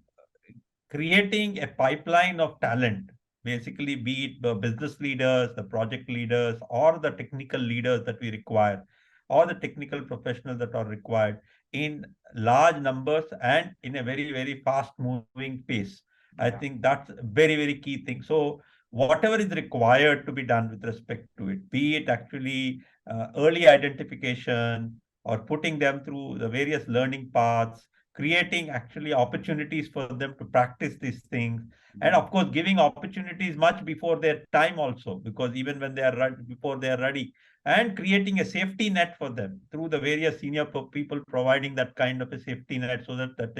creating a pipeline of talent, basically be it the business leaders, the project leaders, or the technical leaders that we require, or the technical professionals that are required in large numbers and in a very, very fast moving pace. I Yeah. think that's a very, very key thing. So whatever is required to be done with respect to it, be it actually early identification or putting them through the various learning paths, creating actually opportunities for them to practice these things, and Hmm. of course giving opportunities much before their time also, because even when they are ready, before they are ready, and creating a safety net for them through the various senior people providing that kind of a safety net, so that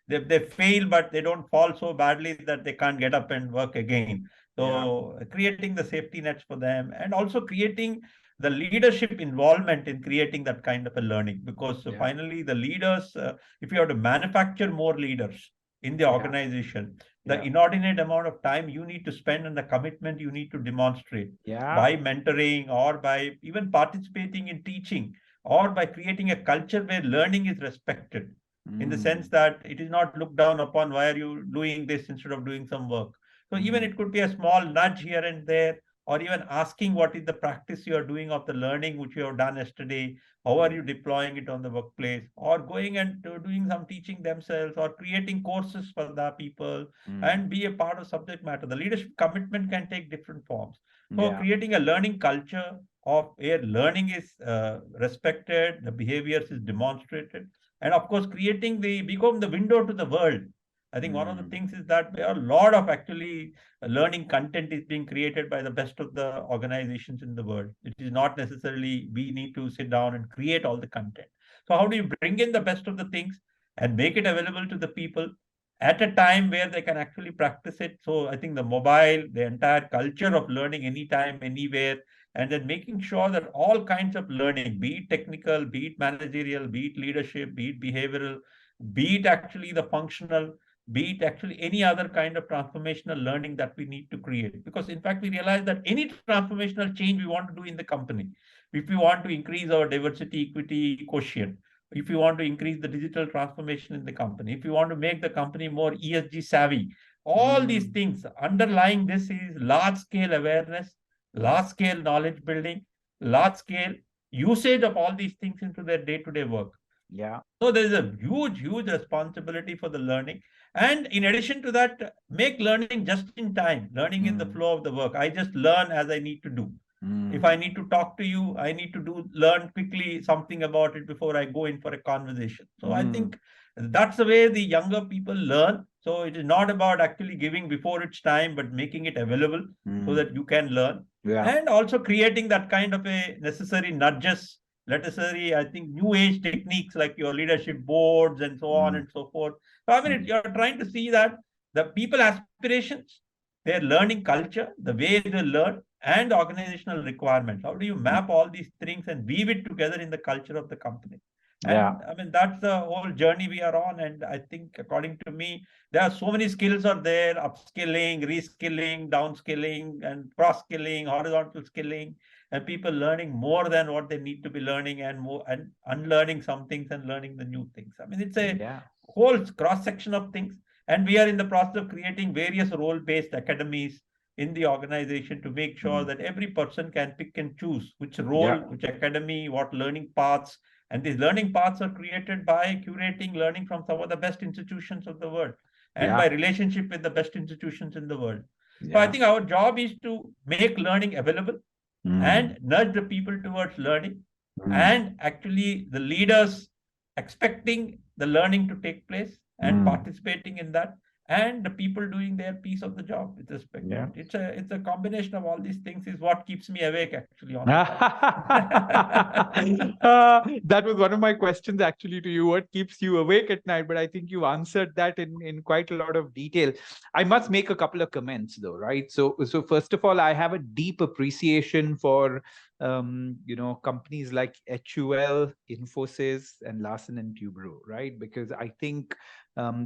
they fail but they don't fall so badly that they can't get up and work again. Yeah. So creating the safety nets for them, and also creating the leadership involvement in creating that kind of a learning, because Yeah. finally the leaders, if you have to manufacture more leaders in the Yeah. organization, the Yeah. inordinate amount of time you need to spend and the commitment you need to demonstrate Yeah. by mentoring or by even participating in teaching, or by creating a culture where learning is respected, in the sense Hmm. that it is not looked down upon, why are you doing this instead of doing some work. So even Hmm. it could be a small nudge here and there, or even asking what is the practice you are doing of the learning which you have done yesterday, how are Hmm. you deploying it on the workplace, or going and doing some teaching themselves, or creating courses for the people, Hmm. and be a part of subject matter. The leadership commitment can take different forms. So Yeah. creating a learning culture of where learning is respected, the behaviors is demonstrated, and of course creating the become the window to the world. I think one of the Hmm. things is that there are a lot of actually learning content is being created by the best of the organizations in the world. It is not necessarily we need to sit down and create all the content. So how do you bring in the best of the things and make it available to the people at a time where they can actually practice it? So I think the mobile, the entire culture of learning anytime, anywhere, and then making sure that all kinds of learning, be it technical, be it managerial, be it leadership, be it behavioral, be it actually the functional, be it actually any other kind of transformational learning that we need to create. Because in fact, we realize that any transformational change we want to do in the company, if we want to increase our diversity, equity quotient, if you want to increase the digital transformation in the company, if you want to make the company more ESG savvy, all these things underlying this is large scale awareness, large scale knowledge building, large scale usage of all these things into their day-to-day work. Yeah. So there is a huge responsibility for the learning. And in addition to that, make learning just in time, learning in the flow of the work. I just learn as I need to do. If I need to talk to you, I need to learn quickly something about it before I go in for a conversation. So I think that's the way the younger people learn. So it is not about actually giving before its time, but making it available so that you can learn. Yeah. And also creating that kind of a necessary nudges, necessary, I think, new age techniques like your leadership boards and so on and so forth. So I mean, you're trying to see that the people aspirations, their learning culture, the way they learn, and organizational requirements. How do you map all these things and weave it together in the culture of the company? Yeah. And I mean, that's the whole journey we are on. And I think, according to me, there are so many skills are there: upskilling, reskilling, downscaling, and cross-skilling, horizontal skilling, and people learning more than what they need to be learning, and more, and unlearning some things and learning the new things. I mean, it's a whole cross-section of things. And we are in the process of creating various role-based academies in the organization to make sure that every person can pick and choose which role, which academy, what learning paths. And these learning paths are created by curating learning from some of the best institutions of the world and by relationship with the best institutions in the world. So I think our job is to make learning available and nudge the people towards learning, and actually the leaders expecting the learning to take place and participating in that, and the people doing their piece of the job with respect to it. It's a combination of all these things is what keeps me awake actually on that was one of my questions actually to you. What keeps you awake at night? But I think you answered that in quite a lot of detail. I must make a couple of comments though, right? So first of all, I have a deep appreciation for companies like HUL, Infosys, and Larsen and Toubro, right? Because I think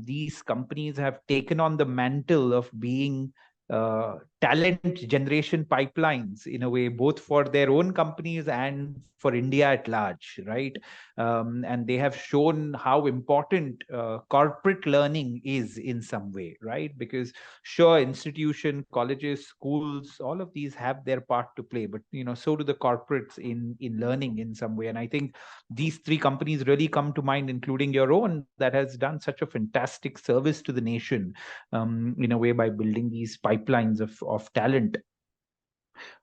these companies have taken on the mantle of being talent generation pipelines in a way, both for their own companies and for India at large, right? And they have shown how important corporate learning is in some way, right? Because sure, institution, colleges, schools, all of these have their part to play, but so do the corporates in learning in some way. And I think these three companies really come to mind, including your own, that has done such a fantastic service to the nation in a way by building these pipelines of talent.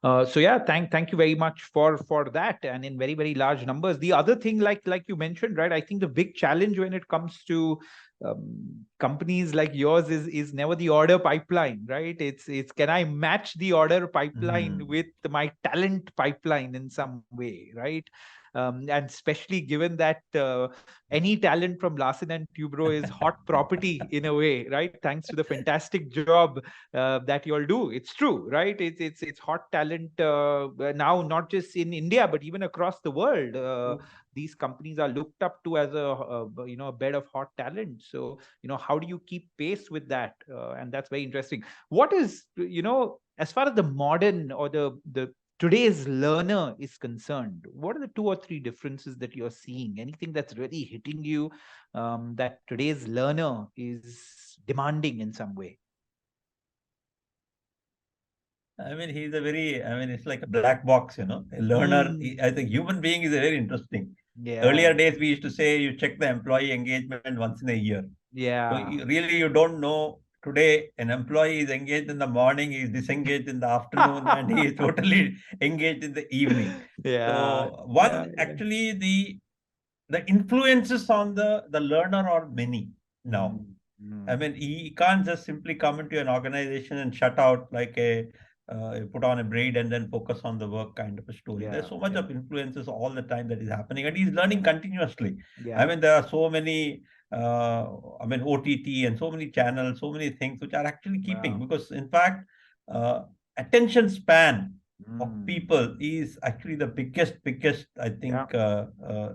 So yeah, thank you very much for that, and in very large numbers. The other thing, like you mentioned, right? I think the big challenge when it comes to companies like yours is never the order pipeline, right? It's can I match the order pipeline with my talent pipeline in some way, right? And especially given that any talent from Larsen and Toubro is hot property in a way, right? Thanks to the fantastic job that you all do. It's true, right? It's hot talent now, not just in India, but even across the world. These companies are looked up to as a bed of hot talent. So how do you keep pace with that? And that's very interesting. What is as far as the modern or the today's learner is concerned, what are the 2 or 3 differences that you're seeing? Anything that's really hitting you that today's learner is demanding in some way? I mean, it's like a black box, a learner. I think human being is very interesting. Yeah. Earlier days, we used to say you check the employee engagement once in a year. Yeah. So you don't know. Today, an employee is engaged in the morning, he is disengaged in the afternoon, and he is totally engaged in the evening. Yeah. So actually, the influences on the learner are many now. I mean, he can't just simply come into an organization and shut out like a put on a braid and then focus on the work kind of a story. There's so much of influences all the time that is happening, and he's learning continuously. I mean, there are so many, OTT and so many channels, so many things which are actually keeping, because in fact, uh, attention span of people is actually the biggest, I think,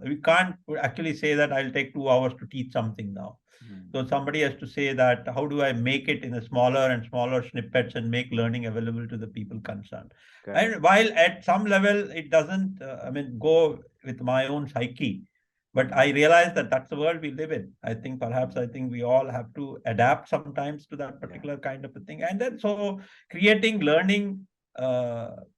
we can't actually say that I'll take 2 hours to teach something now. So somebody has to say that, how do I make it in a smaller and smaller snippets and make learning available to the people concerned? And while at some level it doesn't, go with my own psyche, but I realize that that's the world we live in. I think we all have to adapt sometimes to that particular kind of a thing. And then so creating learning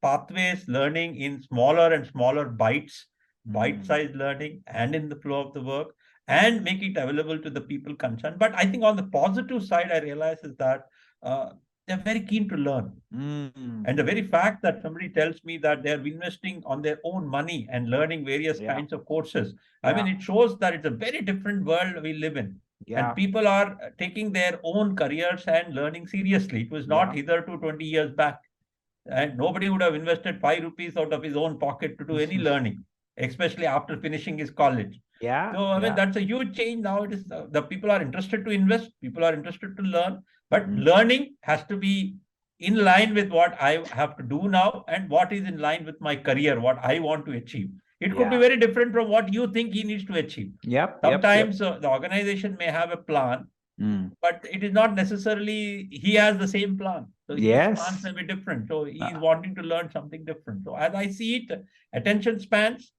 pathways, learning in smaller and smaller bites, bite-sized learning, and in the flow of the work, and make it available to the people concerned. But I think on the positive side, I realize is that they're very keen to learn. And the very fact that somebody tells me that they're investing on their own money and learning various kinds of courses, I mean, it shows that it's a very different world we live in. And people are taking their own careers and learning seriously. It was not hitherto 20 years back. And nobody would have invested 5 rupees out of his own pocket to do any learning, especially after finishing his college. So, I mean, that's a huge change now. It is the people are interested to invest, people are interested to learn, but learning has to be in line with what I have to do now and what is in line with my career, what I want to achieve. It could be very different from what you think he needs to achieve. Sometimes the organization may have a plan, but it is not necessarily he has the same plan. So his plans may be different. So he's wanting to learn something different. So as I see it, attention spans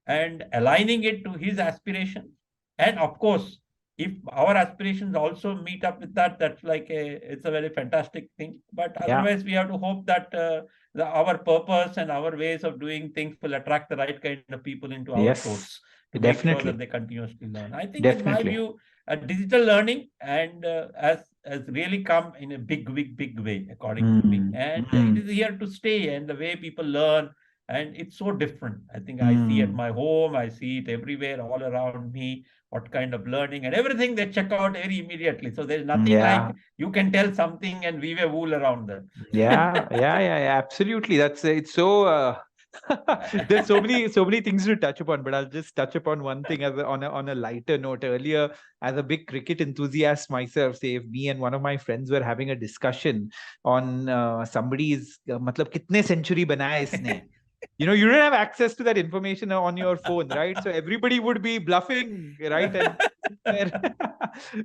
and aligning it to his aspirations. And of course, if our aspirations also meet up with that, it's a very fantastic thing. But otherwise, we have to hope that our purpose and our ways of doing things will attract the right kind of people into our course to make sure that they continuously learn. I think, in my view, digital learning and has really come in a big way, according to me. And it is here to stay. And the way people learn, and it's so different. I think I see at my home, I see it everywhere, all around me, what kind of learning and everything they check out very immediately. So there's nothing like you can tell something and weave a wool around that. Absolutely. It's so. There's so many things to touch upon, but I'll just touch upon one thing on a lighter note. Earlier, as a big cricket enthusiast myself, say if me and one of my friends were having a discussion on somebody's matlab kitne century banaya isne. You don't have access to that information on your phone, right? So everybody would be bluffing, right?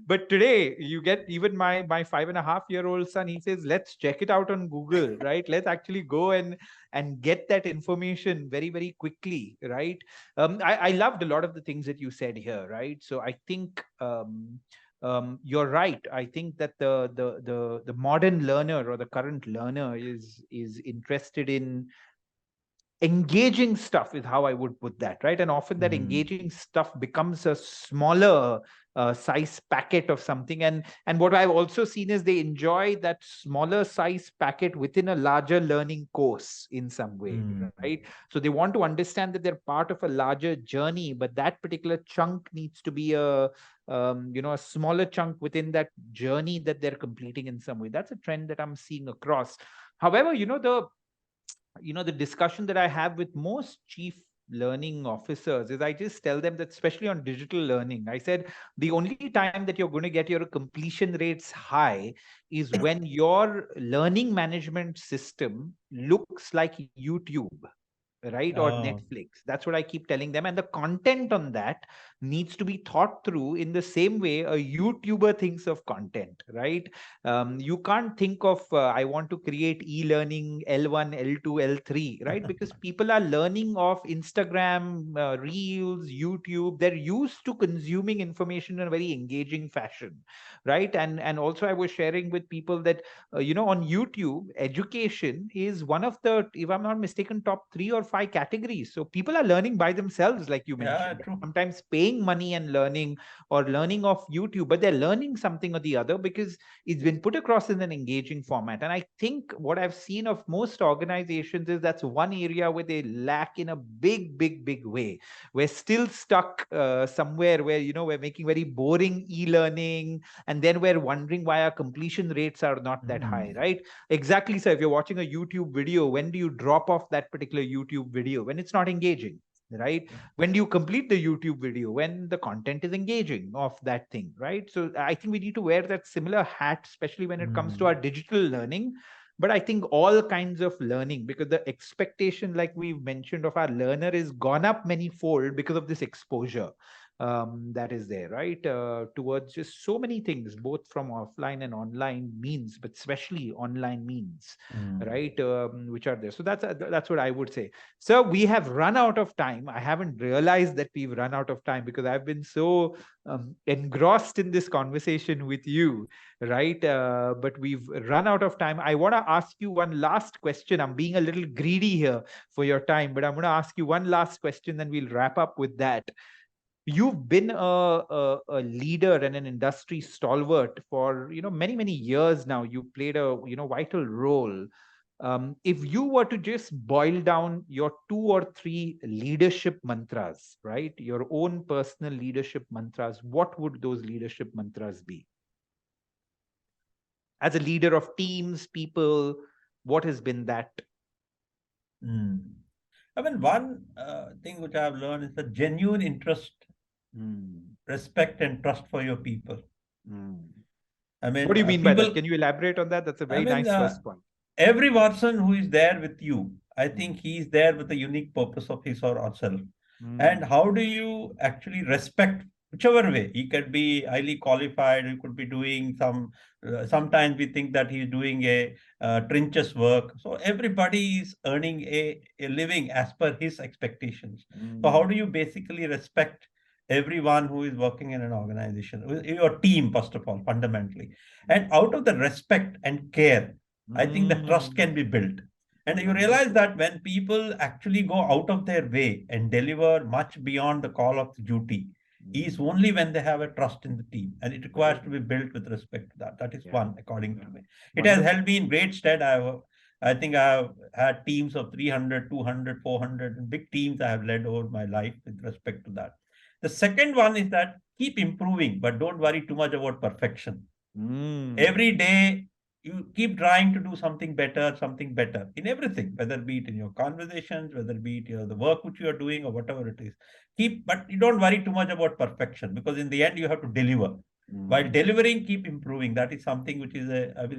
But today you get even my 5.5-year-old son, he says, let's check it out on Google, right? Let's actually go and get that information very, very quickly, right? I loved a lot of the things that you said here, right? So I think you're right. I think that the modern learner or the current learner is interested in engaging stuff, is how I would put that, right? And often that engaging stuff becomes a smaller size packet of something, and what I've also seen is they enjoy that smaller size packet within a larger learning course in some way, right? So they want to understand that they're part of a larger journey, but that particular chunk needs to be a smaller chunk within that journey that they're completing in some way. That's a trend that I'm seeing across. However, the discussion that I have with most chief learning officers is I just tell them that, especially on digital learning, I said the only time that you're going to get your completion rates high is when your learning management system looks like YouTube, right? Or Netflix. That's what I keep telling them. And the content on that needs to be thought through in the same way a YouTuber thinks of content, right? You can't think of, I want to create e-learning L1, L2, L3, right? Because people are learning off Instagram, Reels, YouTube. They're used to consuming information in a very engaging fashion, right? And also I was sharing with people that, on YouTube, education is one of the, if I'm not mistaken, top 3 or 5 categories. So people are learning by themselves, like you mentioned. True. Sometimes paying money and learning, or learning off YouTube, but they're learning something or the other because it's been put across in an engaging format. And I think what I've seen of most organizations is that's one area where they lack in a big way. We're still stuck somewhere where, we're making very boring e-learning, and then we're wondering why our completion rates are not that high, right? Exactly. So if you're watching a YouTube video, when do you drop off that particular YouTube video? When it's not engaging, right? When do you complete the YouTube video? When the content is engaging of that thing, right? So I think we need to wear that similar hat, especially when it comes to our digital learning. But I think all kinds of learning, because the expectation, like we've mentioned, of our learner is gone up many fold because of this exposure that is there, right? Towards just so many things, both from offline and online means, but especially online means, right? Which are there. So that's what I would say. So we have run out of time. I haven't realized that we've run out of time because I've been so engrossed in this conversation with you, right? But we've run out of time. I want to ask you one last question. I'm being a little greedy here for your time, but I'm going to ask you one last question, then we'll wrap up with that. You've been a leader and an industry stalwart for many years now. You played a vital role. If you were to just boil down your 2 or 3 leadership mantras, right, your own personal leadership mantras, what would those leadership mantras be? As a leader of teams, people, what has been that? I mean, one thing which I've learned is the genuine interest, respect, and trust for your people. I mean, What do you mean by that? people. Can you elaborate on that? That's a I very mean, nice first point. every person who is there with you, I think he's there with a unique purpose of his or herself. And how do you actually respect whichever way? He could be highly qualified, he could be doing sometimes we think that he's doing a trenches work. So everybody is earning a living as per his expectations. So how do you basically respect everyone who is working in an organization, your team, first of all, fundamentally? And out of the respect and care, I think the trust can be built. And you realize that when people actually go out of their way and deliver much beyond the call of duty, is only when they have a trust in the team. And it requires to be built with respect to that. That is one, according to me. It has held me in great stead. I think I've had teams of 300, 200, 400, big teams I have led over my life with respect to that. The second one is that keep improving, but don't worry too much about perfection. Every day, you keep trying to do something better in everything, whether be it in your conversations, whether be it the work which you are doing or whatever it is. But you don't worry too much about perfection, because in the end you have to deliver. While delivering, keep improving. That is something which is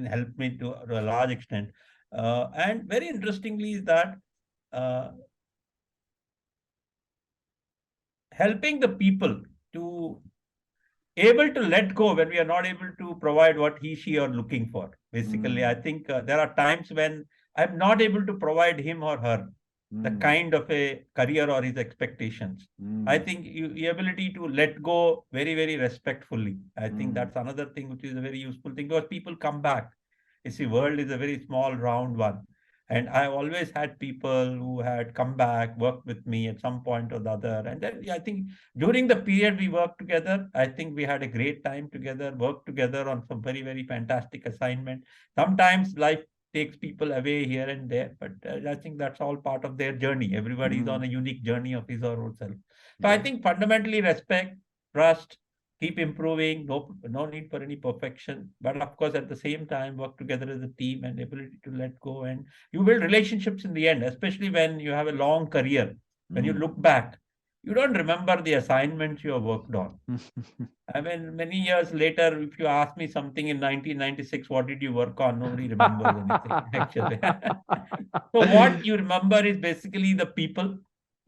helped me to a large extent. And very interestingly is that helping the people to able to let go when we are not able to provide what he, she are looking for. Basically, I think there are times when I'm not able to provide him or her the kind of a career or his expectations. I think the ability to let go very respectfully. I think that's another thing which is a very useful thing, because people come back. You see, world is a very small, round one. And I always had people who had come back, worked with me at some point or the other. And then I think during the period we worked together, I think we had a great time together, worked together on some very fantastic assignment. Sometimes life takes people away here and there, but I think that's all part of their journey. Everybody's on a unique journey of his or herself. So I think fundamentally respect, trust, keep improving, no need for any perfection. But of course, at the same time, work together as a team and ability to let go. And you build relationships in the end, especially when you have a long career. When you look back, you don't remember the assignments you have worked on. I mean, many years later, if you ask me something in 1996, what did you work on? Nobody remembers anything, actually. So what you remember is basically the people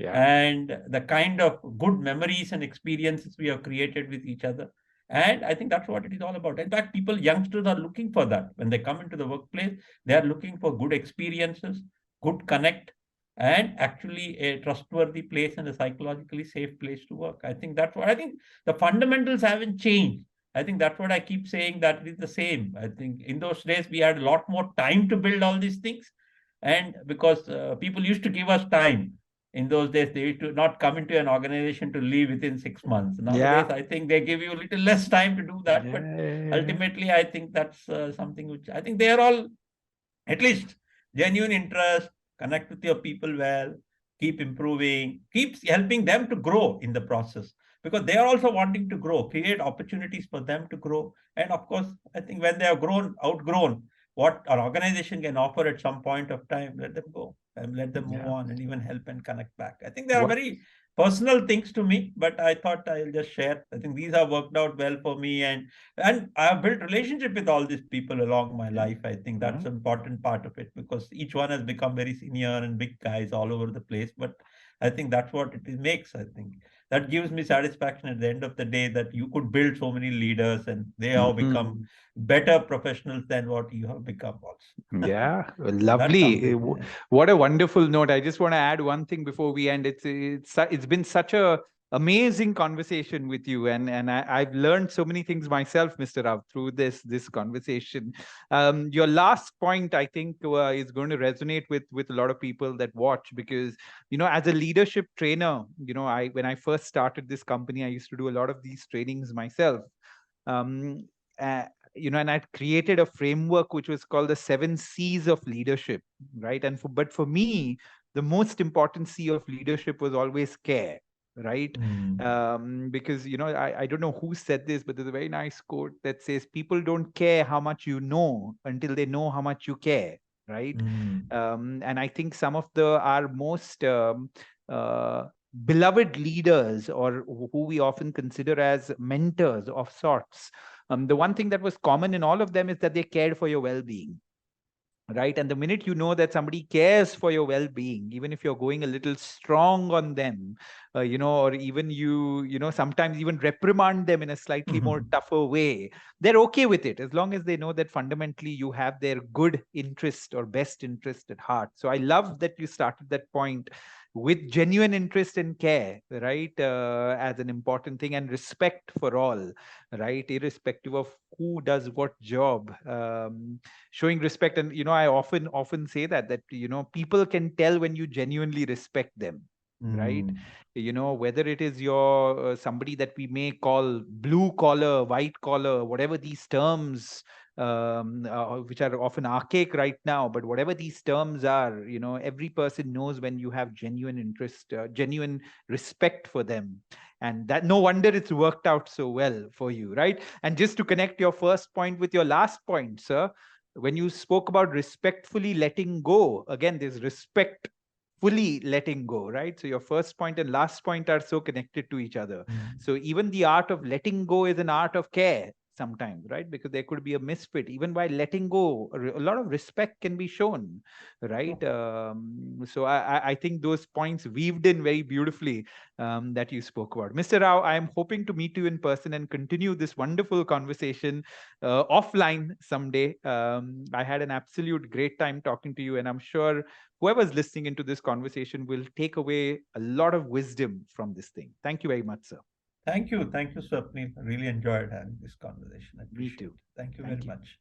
and the kind of good memories and experiences we have created with each other. And I think that's what it is all about. In fact, youngsters are looking for that. When they come into the workplace, they are looking for good experiences, good connect, and actually a trustworthy place and a psychologically safe place to work. I think that's what I think the fundamentals haven't changed. I think that's what I keep saying, that it is the same. I think in those days we had a lot more time to build all these things. And because people used to give us time. In those days, they used to not come into an organization to leave within 6 months. Nowadays, Yeah. I think they give you a little less time to do that. But Yeah. ultimately, I think that's something which I think they are all at least genuine interest, connect with your people well, keep improving, keeps helping them to grow in the process because they are also wanting to grow, create opportunities for them to grow. And of course, I think when they have outgrown what an organization can offer at some point of time, let them go and let them move Yeah. on and even help and connect back. I think there are What? very personal things to me, but I thought I'll just share. I think these have worked out well for me, and I have built relationship with all these people along my Yeah. life. I think that's Yeah. an important part of it because each one has become very senior and big guys all over the place. But I think that's what makes. I think that gives me satisfaction at the end of the day that you could build so many leaders and they have become Mhm. better professionals than what you have become also. Yeah, well, So that's lovely. something. Yeah. What a wonderful note. I just want to add one thing before we end. It's been such a amazing conversation with you, and I've learned so many things myself, Mr. Rao, through this conversation. Your last point, I think, is going to resonate with a lot of people that watch because as a leadership trainer, I when I first started this company, I used to do a lot of these trainings myself. Um, uh, and I'd created a framework which was called the 7 C's of leadership, right? But for me, the most important C of leadership was always care, right? Mm, Because I don't know who said this, but there's a very nice quote that says, "People don't care how much you know until they know how much you care." Right? mm, And I think some of our most beloved leaders, or who we often consider as mentors of sorts, the one thing that was common in all of them is that they cared for your well-being, right? And the minute you know that somebody cares for your well-being, even if you're going a little strong on them, or even sometimes even reprimand them in a slightly more mm. tougher way, they're okay with it as long as they know that fundamentally you have their good interest or best interest at heart. So I love that you started that point with genuine interest and care, right? As an important thing, and respect for all, right? Irrespective of who does what job. Showing respect, and I often say that people can tell when you genuinely respect them, right? Mm, Whether it is your somebody that we may call blue collar, white collar, whatever these terms, which are often archaic right now, but whatever these terms are, every person knows when you have genuine interest, genuine respect for them, and that no wonder it's worked out so well for you, right? And just to connect your first point with your last point, sir, when you spoke about respectfully letting go, again, there's respect fully letting go, right? So your first point and last point are so connected to each other. mm. So even the art of letting go is an art of care sometimes, right? Because there could be a misfit. Even by letting go, a lot of respect can be shown, right? True. So I think those points weaved in very beautifully, that you spoke about. Mr. Rao, I am hoping to meet you in person and continue this wonderful conversation offline someday. I had an absolute great time talking to you, and I'm sure whoever's listening into this conversation will take away a lot of wisdom from this thing. Thank you very much, sir. Thank you. Thank you, Swapnil. I really enjoyed having this conversation. I Me appreciate too. it. Thank you very Thank you. much.